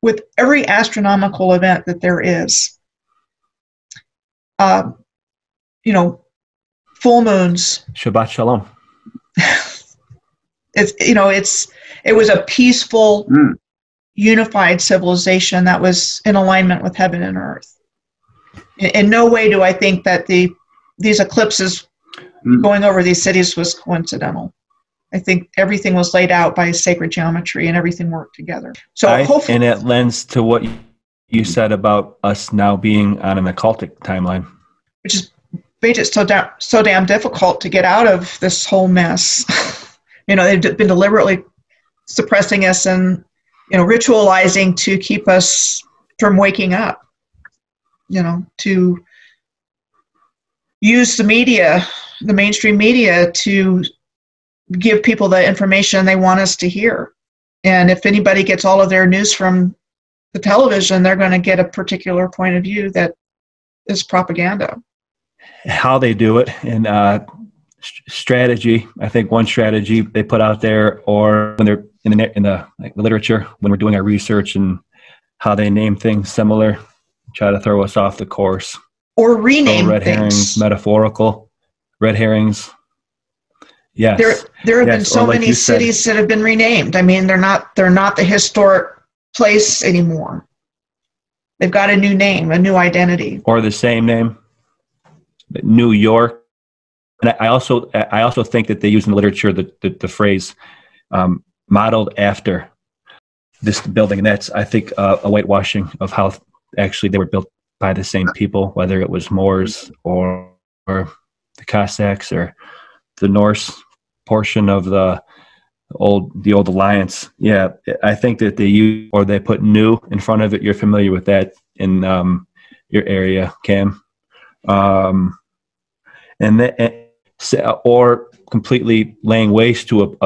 with every astronomical event that there is. you know, full moons. Shabbat Shalom. It was a peaceful, unified civilization that was in alignment with heaven and earth. In no way do I think that these eclipses going over these cities was coincidental. I think everything was laid out by sacred geometry and everything worked together. So hopefully, and it lends to what you said about us now being on an occultic timeline, which is made it so damn difficult to get out of this whole mess. They've been deliberately suppressing us and ritualizing to keep us from waking up. To use the media, the mainstream media, to give people the information they want us to hear. And if anybody gets all of their news from the television, they're going to get a particular point of view that is propaganda. How they do it and strategy. I think one strategy they put out there, or when they're in the literature, when we're doing our research and how they name things similar, try to throw us off the course. Or rename red things. Herrings, metaphorical red herrings. Yes. There have been so many cities that have been renamed. I mean, they're not the historic place anymore. They've got a new name, a new identity. Or the same name. New York. And I also think that they use in the literature the phrase modeled after this building. And that's, I think, a whitewashing of how actually they were built by the same people, whether it was Moors or the Cossacks or the Norse portion of the old alliance. Yeah, I think that they use, or they put new in front of it. You're familiar with that in your area, Cam. Or completely laying waste to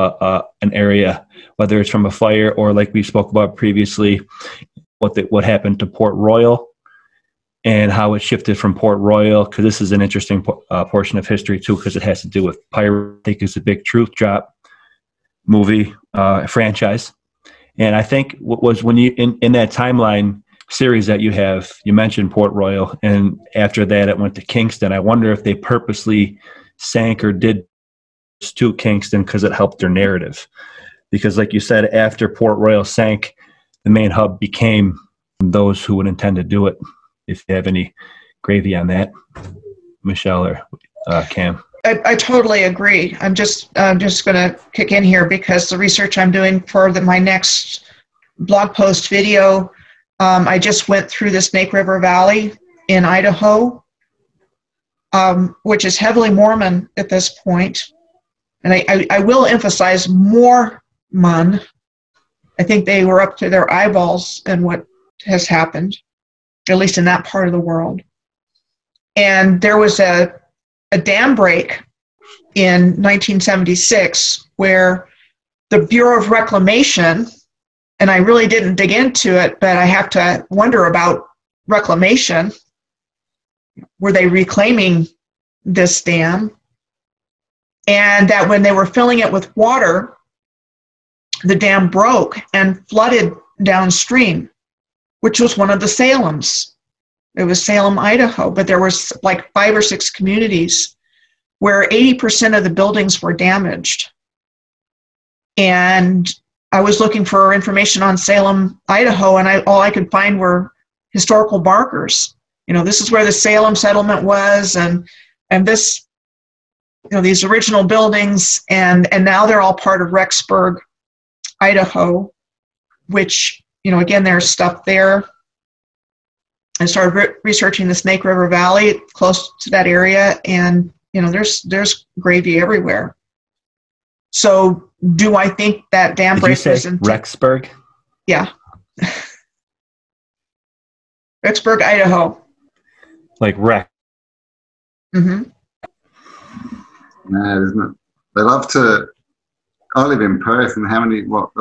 an area, whether it's from a fire or, like we spoke about previously, what happened to Port Royal and how it shifted from Port Royal, because this is an interesting portion of history too, because it has to do with Pirate. I think it's a big truth drop movie franchise. And I think what was when you in that timeline series that you have, you mentioned Port Royal, and after that it went to Kingston. I wonder if they purposely sank or did to Kingston because it helped their narrative. Because like you said, after Port Royal sank, the main hub became those who would intend to do it. If you have any gravy on that, Michelle or Cam. I totally agree. I'm just going to kick in here because the research I'm doing for my next blog post video, I just went through the Snake River Valley in Idaho, which is heavily Mormon at this point. And I will emphasize Mormon. I think they were up to their eyeballs in what has happened, at least in that part of the world. And there was a dam break in 1976 where the Bureau of Reclamation, and I really didn't dig into it, but I have to wonder about reclamation. Were they reclaiming this dam? And that when they were filling it with water, the dam broke and flooded downstream, which was one of the Salems. It was Salem, Idaho, but there was like 5 or 6 communities where 80% of the buildings were damaged. And I was looking for information on Salem, Idaho, and all I could find were historical markers. This is where the Salem settlement was, and this, these original buildings, and now they're all part of Rexburg, Idaho, which, again, there's stuff there. I started researching the Snake River Valley close to that area, and there's gravy everywhere. So, do I think that dam break was in Rexburg? Yeah, Rexburg, Idaho. Like Rex. Mm-hmm. No, isn't it? They love to. I live in Perth, and I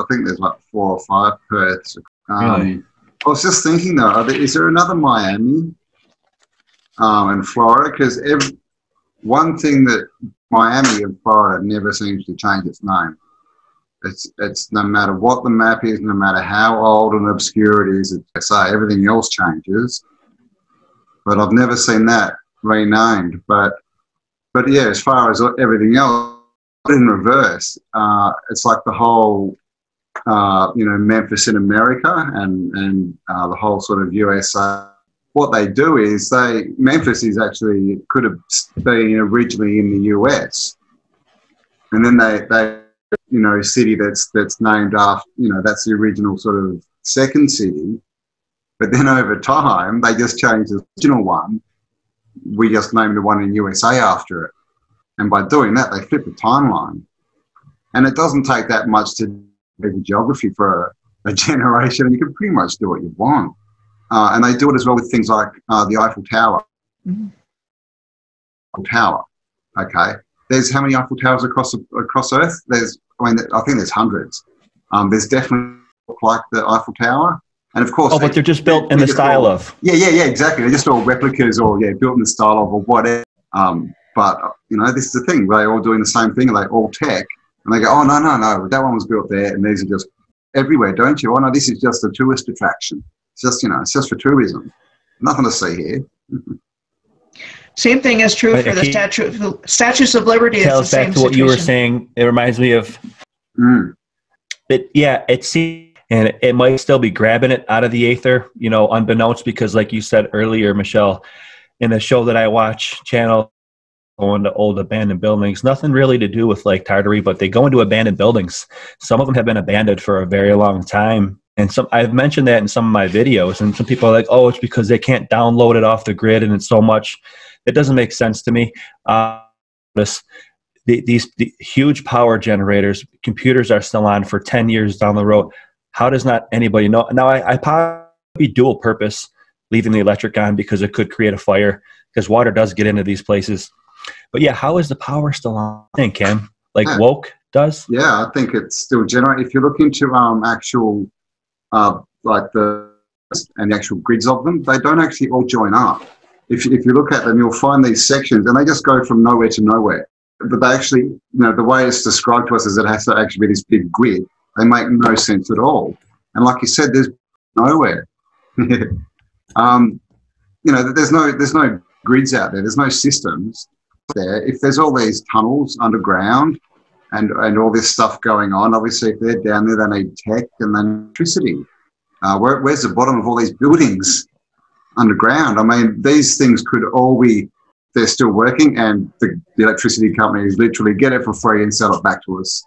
think there's like 4 or 5 Perths. Really? I was just thinking though, is there another Miami in Florida? Because one thing that Miami in Florida never seems to change its name. It's no matter what the map is, no matter how old and obscure it is, everything else changes. But I've never seen that renamed. But But yeah, as far as everything else, in reverse, it's like the whole, Memphis in America and the whole sort of USA. What they do is Memphis is actually could have been originally in the US, and then they city that's named after, that's the original sort of second city. But then over time, they just changed the original one. We just named the one in USA after it. And by doing that, they flip the timeline. And it doesn't take that much to do geography for a generation. You can pretty much do what you want. And they do it as well with things like the Eiffel Tower. Mm-hmm. Eiffel Tower, okay. There's how many Eiffel Towers across Earth? I think there's hundreds. There's definitely like the Eiffel Tower. And of course, but they're just built in the style of. Yeah, exactly. They're just all replicas or built in the style of or whatever. But this is the thing. They're all doing the same thing. They're all tech. And they go, oh, no, that one was built there. And these are just everywhere, don't you? Oh, no, this is just a tourist attraction. It's just, it's just for tourism. Nothing to see here. Same thing is true for the Statues of Liberty. Tells back to what you were saying. It reminds me of it seems, and it might still be grabbing it out of the aether, unbeknownst, because like you said earlier, Michelle, in the show that I watch, channel going to old abandoned buildings, nothing really to do with Lake Tartary, but they go into abandoned buildings. Some of them have been abandoned for a very long time. And I've mentioned that in some of my videos, and some people are like, oh, it's because they can't download it off the grid and it's so much. It doesn't make sense to me. These huge power generators, computers are still on for 10 years down the road. How does not anybody know? Now, I probably dual purpose leaving the electric on because it could create a fire, because water does get into these places. But yeah, how is the power still on? I think, Ken, like Woke does? Yeah, I think it's still generating. If you look into actual, like the actual grids of them, they don't actually all join up. If you look at them, you'll find these sections, and they just go from nowhere to nowhere. But they actually, the way it's described to us is it has to actually be this big grid. They make no sense at all. And like you said, there's nowhere. There's no grids out there. There's no systems there. If there's all these tunnels underground and all this stuff going on, obviously if they're down there, they need tech and then electricity. Where's the bottom of all these buildings underground? I mean, these things could all be, they're still working, and the electricity companies literally get it for free and sell it back to us.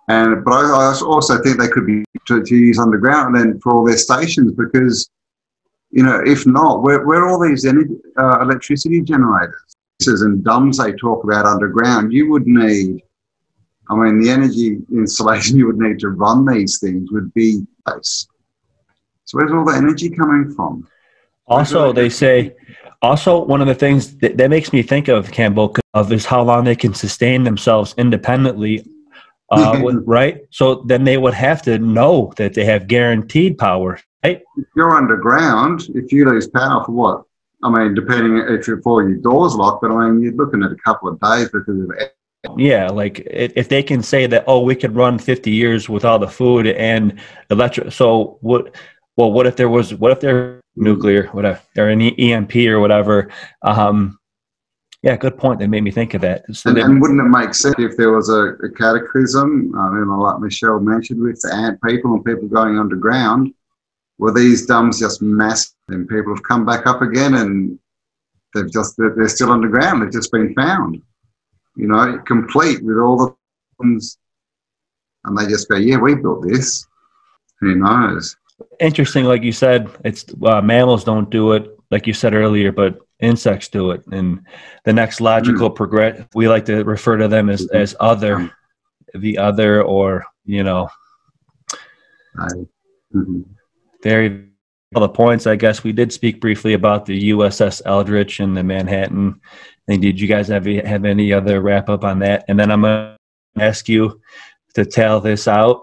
But I also think they could be to use underground and then for all their stations, because, if not, where are all these electricity generators and dams they talk about underground? You would need, the energy installation you would need to run these things would be close. So where's all the energy coming from? Also, they say, one of the things that makes me think of, Campbell, is how long they can sustain themselves independently, right? So then they would have to know that they have guaranteed power, right? If you're underground, if you lose power for what? Depending if your door's locked, but you're looking at a couple of days because of it. Yeah, like if they can say that, we could run 50 years with all the food and electric. So what if they're nuclear, whatever, or an EMP or whatever? Yeah, good point. That made me think of that. So and wouldn't it make sense if there was a cataclysm, like Michelle mentioned, with the ant people and people going underground? Were these dams just massive and people have come back up again and they're still underground? They've just been found, complete with all the things, and they just go, yeah, we built this. Who knows? Interesting, like you said, it's mammals don't do it, like you said earlier, but insects do it. And the next logical progress, we like to refer to them as other, the other, or very all the points. I guess we did speak briefly about the USS Eldridge and the Manhattan. And did you guys have any other wrap up on that? And then I'm going to ask you to tell this out.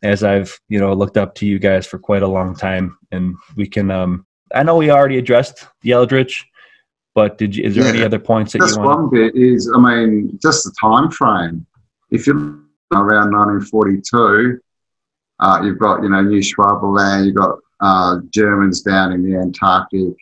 As I've, looked up to you guys for quite a long time, and we can, I know we already addressed the Eldridge, but is there any other points that you want? One bit is, just the time frame. If you're around 1942, you've got, New Schwabenland, you've got Germans down in the Antarctic,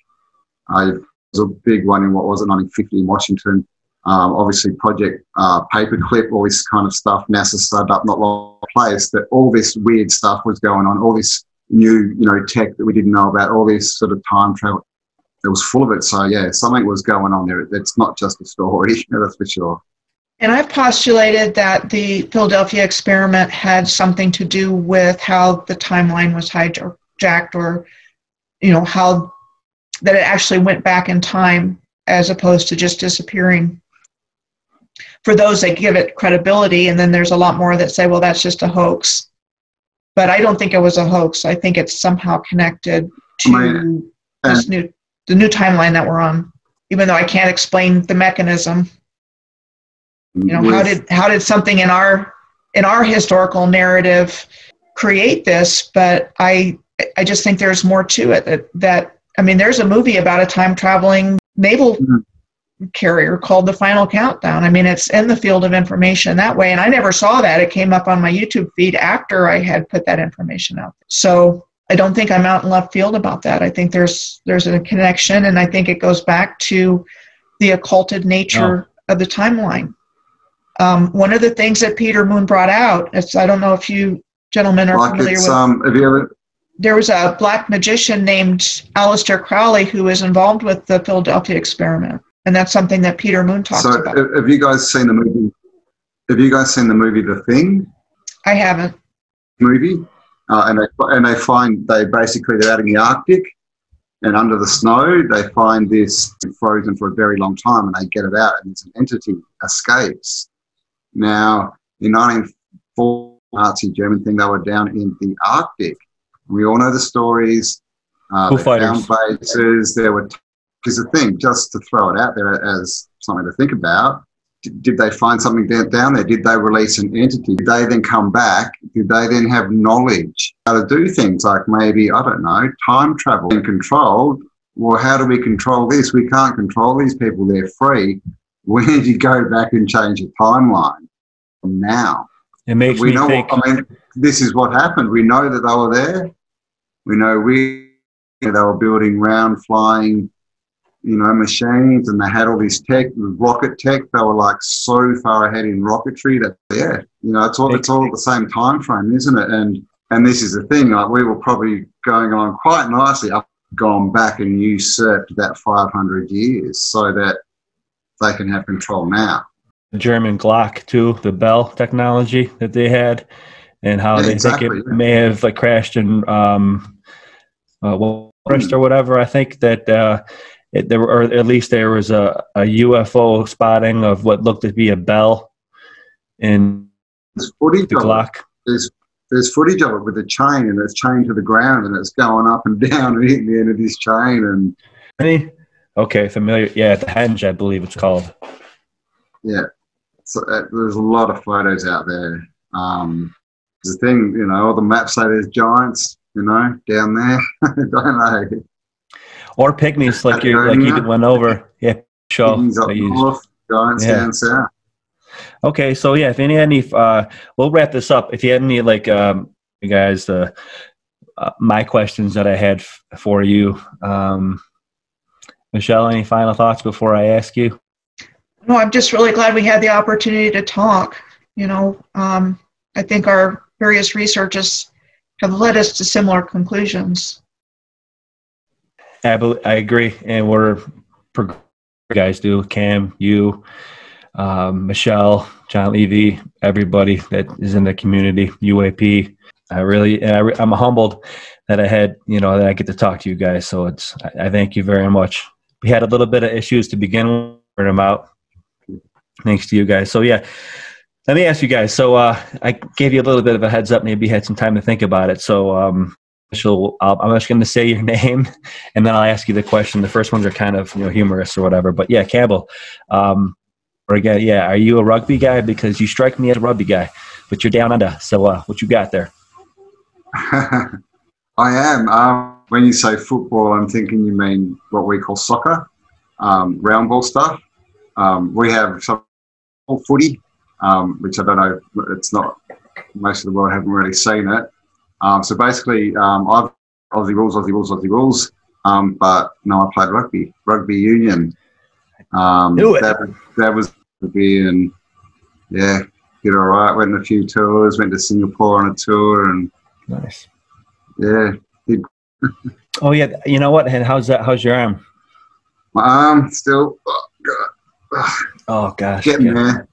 you've was a big one in, what was it, 1950 in Washington. Obviously Project Paperclip, all this kind of stuff. NASA started up not long place that all this weird stuff was going on, all this new, tech that we didn't know about, all this sort of time travel. It was full of it. So yeah, something was going on there. It's not just a story, that's for sure. And I've postulated that the Philadelphia experiment had something to do with how the timeline was hijacked, or, how that it actually went back in time as opposed to just disappearing. For those that give it credibility, and then there's a lot more that say, well, that's just a hoax. But I don't think it was a hoax. I think it's somehow connected to the new timeline that we're on, even though I can't explain the mechanism. How did something in our historical narrative create this? But I just think there's more to it. There's a movie about a time traveling naval carrier called The Final Countdown. It's in the field of information that way, and I never saw that. It came up on my YouTube feed after I had put that information out. So I don't think I'm out in left field about that. I think there's a connection, and I think it goes back to the occulted nature of the timeline. One of the things that Peter Moon brought out, I don't know if you gentlemen are familiar with. There was a black magician named Aleister Crowley who was involved with the Philadelphia experiment, and that's something that Peter Moon talks about. So, have you guys seen the movie? The Thing? I haven't. Movie, and they're out in the Arctic, and under the snow they find this frozen for a very long time, and they get it out, and it's an entity escapes. Now, in 1940, Nazi German thing, they were down in the Arctic. We all know the stories. They found bases. There were, because the thing, just to throw it out there as something to think about, did they find something down there? Did they release an entity? Did they then come back? Did they then have knowledge how to do things like maybe, I don't know, time travel and controlled? Well, how do we control this? We can't control these people. They're free. We need to go back and change the timeline from now. It makes me think. This is what happened. We know that they were there. We know they were building round flying, machines, and they had all this tech, rocket tech. They were like so far ahead in rocketry that it's all at the same time frame, isn't it? And this is the thing. Like, we were probably going on quite nicely up, gone back and usurped that 500 years so that they can have control now. The German Glock too, the Bell technology that they had, and how they think it may have crashed in forest or whatever. I think that or at least there was a UFO spotting of what looked to be a bell in the Glock. There's footage of it with a chain, and it's chained to the ground, and it's going up and down and hitting the end of this chain. And okay, familiar. Yeah, the Henge, I believe it's called. Yeah, so there's a lot of photos out there. The thing, all the maps say there's giants, down there. I don't know. Or pygmies, like you went over. Yeah, sure. Pygmies up north, giants down south. Okay, so yeah, if any, we'll wrap this up. If you had any, you guys, my questions that I had for you, Michelle, any final thoughts before I ask you? No, I'm just really glad we had the opportunity to talk. I think our various researches have led us to similar conclusions. I agree, and you guys do. Cam, you, Michelle, John Levy, everybody that is in the community, UAP. I'm humbled that that I get to talk to you guys. So I thank you very much. We had a little bit of issues to begin with them out. Thanks to you guys. So yeah, let me ask you guys. So I gave you a little bit of a heads up. Maybe you had some time to think about it. So I'm just going to say your name, and then I'll ask you the question. The first ones are kind of humorous or whatever. But yeah, Campbell. Are you a rugby guy? Because you strike me as a rugby guy, but you're down under. So what you got there? I am. When you say football, I'm thinking you mean what we call soccer, round ball stuff. We have some footy, which I don't know. It's not. Most of the world haven't really seen it. So basically, I've Aussie rules. But no, I played rugby union. Knew it. That was rugby, and yeah, did all right. Went on a few tours. Went to Singapore on a tour, and Nice. yeah, did Oh yeah, you know what? And how's that? How's your arm? my arm still. Oh, God. Oh gosh. Getting Yeah. there.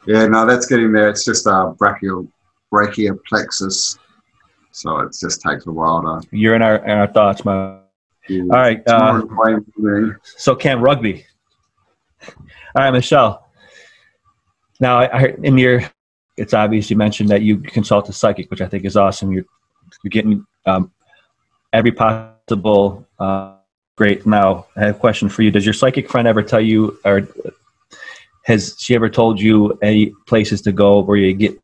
Yeah, no, that's getting there. It's just a brachial plexus, so it just takes a while to. You're in our thoughts, man. Yeah. All right. So Cam, rugby. All right, Michelle. Now I heard in your, it's obvious you mentioned that you consult a psychic, which I think is awesome. You're getting every possible great. Now I have a question for you. Does your psychic friend ever tell you, or has she ever told you any places to go where you get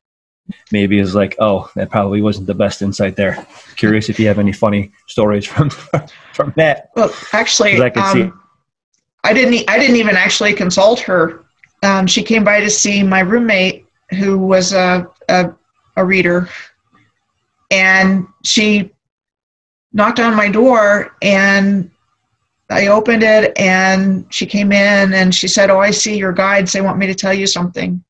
maybe is like, oh, that probably wasn't the best insight there? Curious if you have any funny stories from that. Well, actually, I can see. I didn't even actually consult her. She came by to see my roommate, who was a reader, and she knocked on my door, and I opened it, and she came in, and she said, "Oh, I see your guides. They want me to tell you something."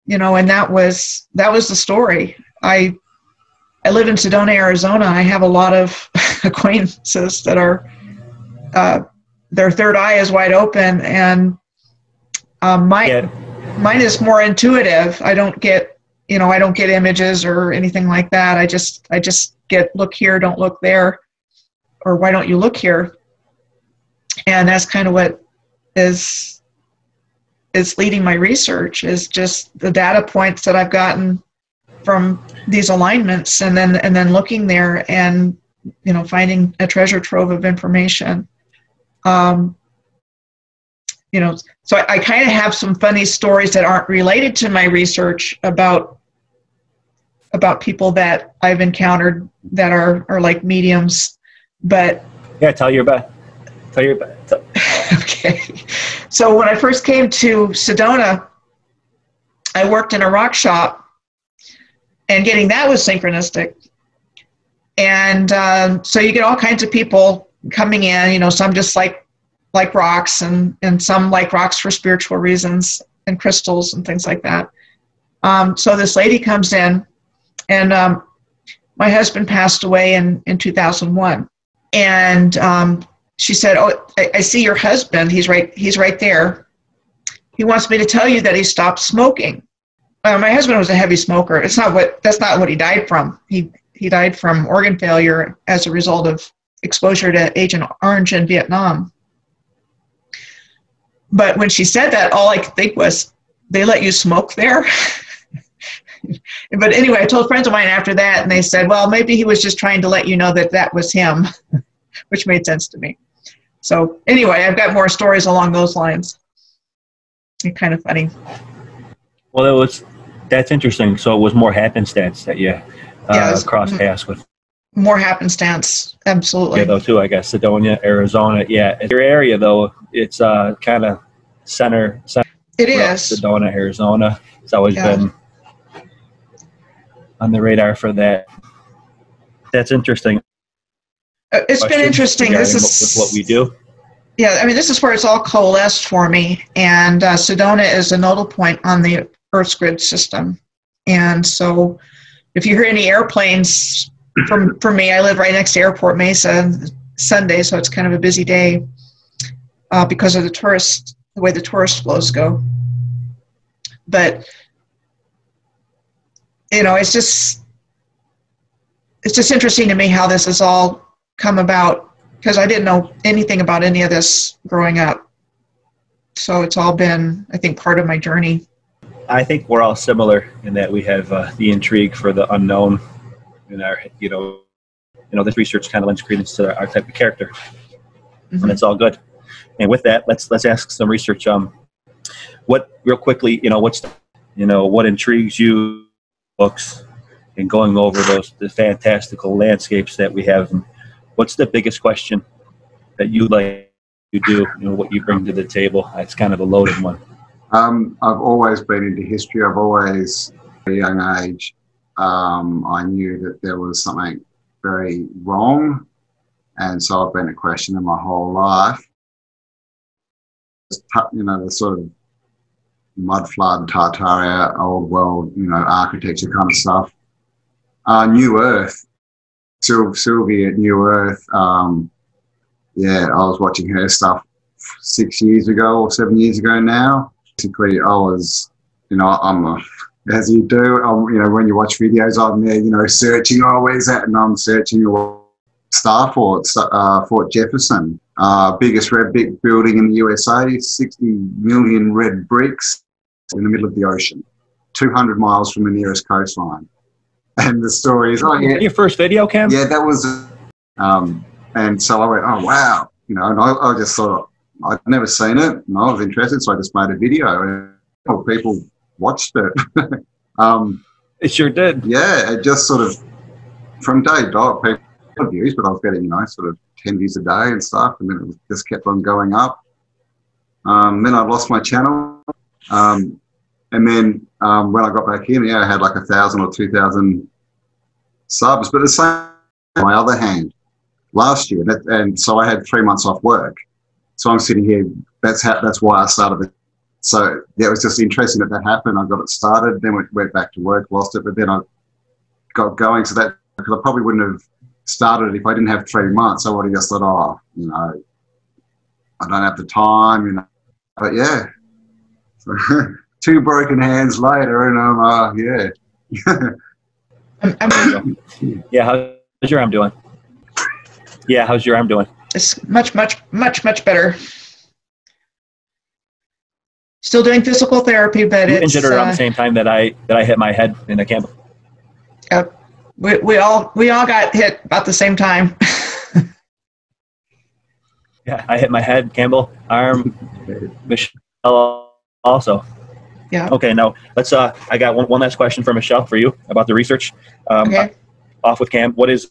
You know, and that was the story. I live in Sedona, Arizona. I have a lot of acquaintances that are their third eye is wide open, and mine is more intuitive. I don't get images or anything like that. I just get, look here, don't look there, or why don't you look here? And that's kind of what is leading my research, is just the data points that I've gotten from these alignments, and then looking there and, you know, finding a treasure trove of information. You know, so I kind of have some funny stories that aren't related to my research about people that I've encountered that are like mediums, but Yeah, tell your about. okay. So when I first came to Sedona, I worked in a rock shop, and getting that was synchronistic. And so you get all kinds of people coming in, you know, some just like rocks, and some like rocks for spiritual reasons, and crystals and things like that. So this lady comes in, and my husband passed away in 2001. And she said, "Oh, I see your husband. He's right there. He wants me to tell you that he stopped smoking." My husband was a heavy smoker. That's not what he died from. He died from organ failure as a result of exposure to Agent Orange in Vietnam. But when she said that, all I could think was, they let you smoke there? But anyway, I told friends of mine after that, and they said, well, maybe he was just trying to let you know that was him, which made sense to me. So anyway, I've got more stories along those lines. It's kind of funny. Well, that's interesting. So it was more happenstance that you crossed paths with. More happenstance, absolutely. Yeah, though, too, I guess. Sedona, Arizona. Yeah, your area, though, it's kind of center. It is. Sedona, Arizona. It's always been on the radar for that. That's interesting. It's been interesting. This is with what we do. Yeah, I mean, this is where it's all coalesced for me. And Sedona is a nodal point on the Earth's grid system. And so if you hear any airplanes for me, I live right next to Airport Mesa Sunday, so it's kind of a busy day because of the way the tourist flows go. But, you know, it's just interesting to me how this has all come about, because I didn't know anything about any of this growing up. So it's all been, I think, part of my journey. I think we're all similar in that we have the intrigue for the unknown, and our, this research kind of lends credence to our type of character, and it's all good. And with that, let's ask some research. What real quickly, what intrigues you, books, and going over the fantastical landscapes that we have. And what's the biggest question that you like to do? What you bring to the table. It's kind of a loaded one. I've always been into history. I've always, at a young age, I knew that there was something very wrong, And so I've been a questioner my whole life. You know, the sort of mud flood, Tartaria, old world, you know, architecture kind of stuff. New Earth, Sylvia at New Earth. Yeah, I was watching her stuff 6 years ago or 7 years ago now. Basically, I was, you know, as you do, you know, when you watch videos, I'm there, you know, searching, oh, where's that? And I'm searching Starfort, Fort Jefferson, biggest red brick building in the USA, 60 million red bricks in the middle of the ocean, 200 miles from the nearest coastline. And the story is, oh, yeah. Your first video, Cam? Yeah, that was, and so I went, oh, wow. You know, and I just thought, I'd never seen it, and I was interested, so I just made a video, and people watched it. It sure did. Yeah, it just sort of, from day dot, people views, but I was getting, you know, sort of 10 views a day and stuff, and then it just kept on going up. Then I lost my channel, and then when I got back in, yeah, I had like 1,000 or 2,000 subs, but the same on my other hand, last year, and so I had 3 months off work. So I'm sitting here, that's why I started it. So yeah, it was just interesting that happened. I got it started, then went back to work, lost it, but then I got going. So that, because I probably wouldn't have started it if I didn't have 3 months. I would have just thought, oh, you know, I don't have the time, you know. But yeah, so 2 broken hands later, and yeah. Yeah, how's your arm doing? Yeah, how's your arm doing? It's much better. Still doing physical therapy, but you it's injured around the same time that I hit my head in the camp. We all got hit about the same time. Yeah, I hit my head, Campbell, arm, Michelle also. Yeah. Okay, now let's. I got one last question for Michelle for you about the research. Okay. Off with Cam. What's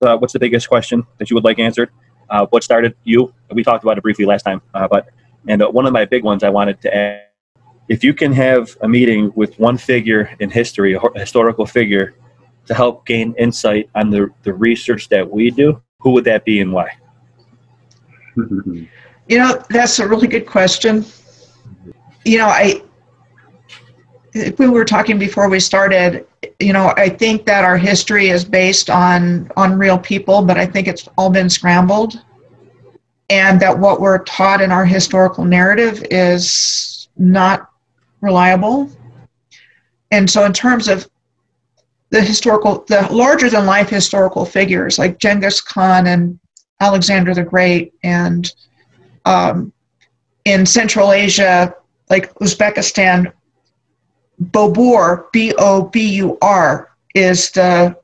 the biggest question that you would like answered? What started you? We talked about it briefly last time, but one of my big ones I wanted to add: if you can have a meeting with one figure in history, a historical figure, to help gain insight on the research that we do, who would that be and why? You know, that's a really good question. You know, we were talking before we started, you know, I think that our history is based on real people, but I think it's all been scrambled. And that what we're taught in our historical narrative is not reliable. And so in terms of the larger than life historical figures like Genghis Khan and Alexander the Great, and in Central Asia, like Uzbekistan, Bobur, B-O-B-U-R, is the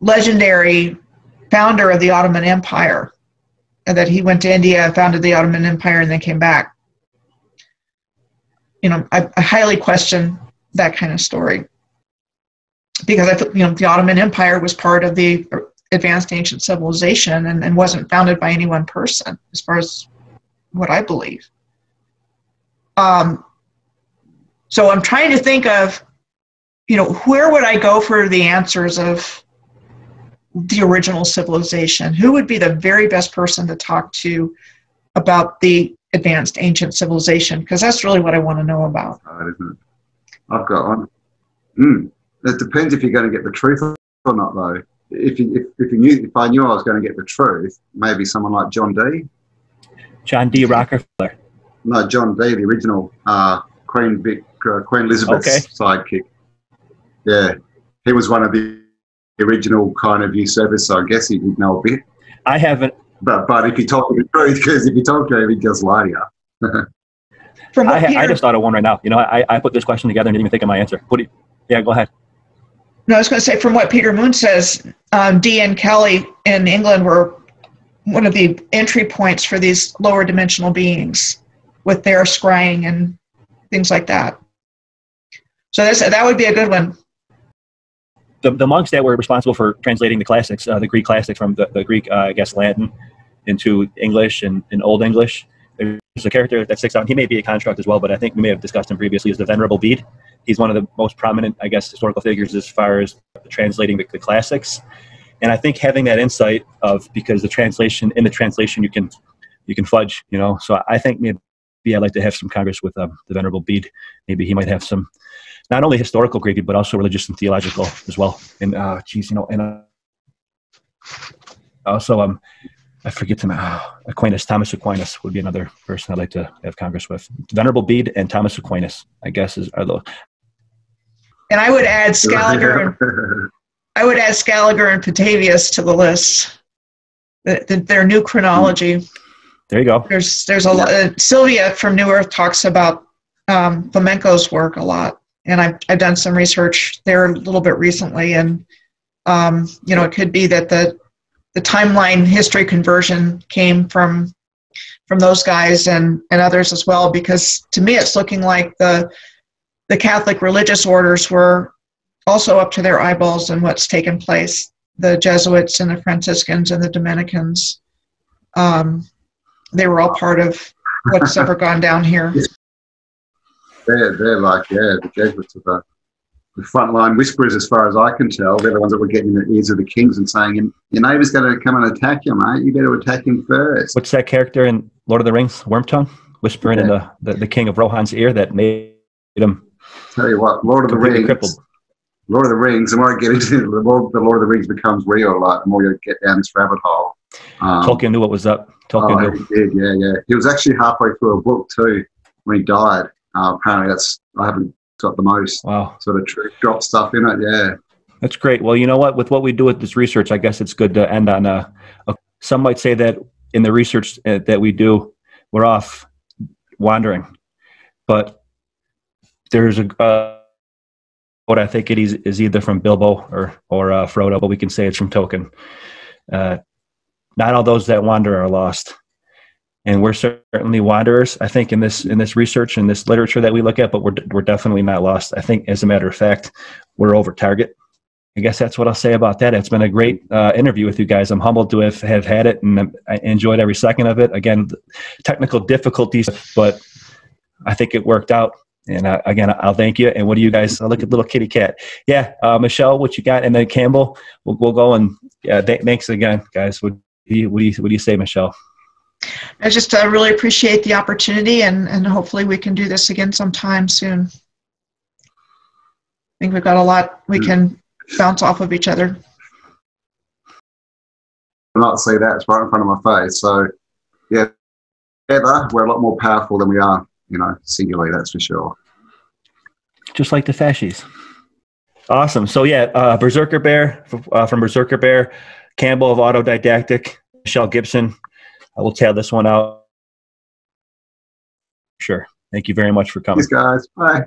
legendary founder of the Ottoman Empire, and that he went to India, founded the Ottoman Empire, and then came back. You know, I highly question that kind of story, because I think, you know, the Ottoman Empire was part of the advanced ancient civilization and wasn't founded by any one person, as far as what I believe. So I'm trying to think of, you know, where would I go for the answers of the original civilization? Who would be the very best person to talk to about the advanced ancient civilization? Because that's really what I want to know about. Isn't it? I've got one. It depends if you're going to get the truth or not, though. If I knew I was going to get the truth, maybe someone like John D. John D. Rockefeller. No, John D. The original Queen Elizabeth's sidekick. Yeah, he was one of the original kind of usurpers, so I guess he did know a bit. I haven't. But if you told him the truth, because if you told him, he'd just lie to you. I just thought of one right now. You know, I put this question together and didn't even think of my answer. Yeah, go ahead. No, I was going to say, from what Peter Moon says, Dee and Kelly in England were one of the entry points for these lower dimensional beings with their scrying and things like that. So that would be a good one. The monks that were responsible for translating the classics, the Greek classics from the Greek, I guess, Latin into English and Old English. There's a character that sticks out. He may be a construct as well, but I think we may have discussed him previously, is the Venerable Bede. He's one of the most prominent, I guess, historical figures as far as translating the classics. And I think having that insight because in the translation you can fudge, So I think maybe I'd like to have some Congress with the Venerable Bede. Maybe he might have some, not only historical gravy, but also religious and theological as well. And also I forget to Thomas Aquinas would be another person I'd like to have Congress with. Venerable Bede and Thomas Aquinas, I guess, are the. And I would add Scaliger. I would add Scaliger and Petavius to the list. Their new chronology. There you go. There's a lot. Sylvia from New Earth talks about Flamenco's work a lot, and I've done some research there a little bit recently, and it could be that the timeline history conversion came from those guys and others as well, because to me it's looking like the Catholic religious orders were also up to their eyeballs in what's taken place. The Jesuits and the Franciscans and the Dominicans, they were all part of what's ever gone down here. They're like, the Jesuits are the frontline whisperers, as far as I can tell. They're the ones that were getting in the ears of the kings and saying, your neighbour's going to come and attack you, mate. You better attack him first. What's that character in Lord of the Rings, Wormtongue, whispering in the king of Rohan's ear that made him? Tell you what, Lord of the Rings. Crippled. Lord of the Rings, the more I get into it, the more the Lord of the Rings becomes real, the more you get down this rabbit hole. Tolkien knew what was up. Tolkien knew. He did, yeah. He was actually halfway through a book too when he died. Apparently I haven't got the most sort of truth drop stuff in it, yeah. That's great. Well, you know what? With what we do with this research, I guess it's good to end on some might say that in the research that we do, we're off wandering. But there's what I think it is either from Bilbo or Frodo, but we can say it's from Tolkien. Not all those that wander are lost, and we're certainly wanderers. I think in this research and this literature that we look at, but we're definitely not lost. I think, as a matter of fact, we're over target. I guess that's what I'll say about that. It's been a great interview with you guys. I'm humbled to have had it, and I enjoyed every second of it. Again, technical difficulties, but I think it worked out. And again, I'll thank you. And what do you guys? Look at little kitty cat. Yeah, Michelle, what you got? And then Campbell, we'll go and thanks again, guys. What do you say, Michelle? I just really appreciate the opportunity, and hopefully we can do this again sometime soon. I think we've got a lot we can bounce off of each other. I'll not say that. It's right in front of my face. So, yeah, together we're a lot more powerful than we are, singularly, that's for sure. Just like the fascies. Awesome. So, yeah, Berserker Bear from Berserker Bear, Campbell of Autodidactic, Michelle Gibson. I will tail this one out. Sure. Thank you very much for coming. Thanks, guys. Bye.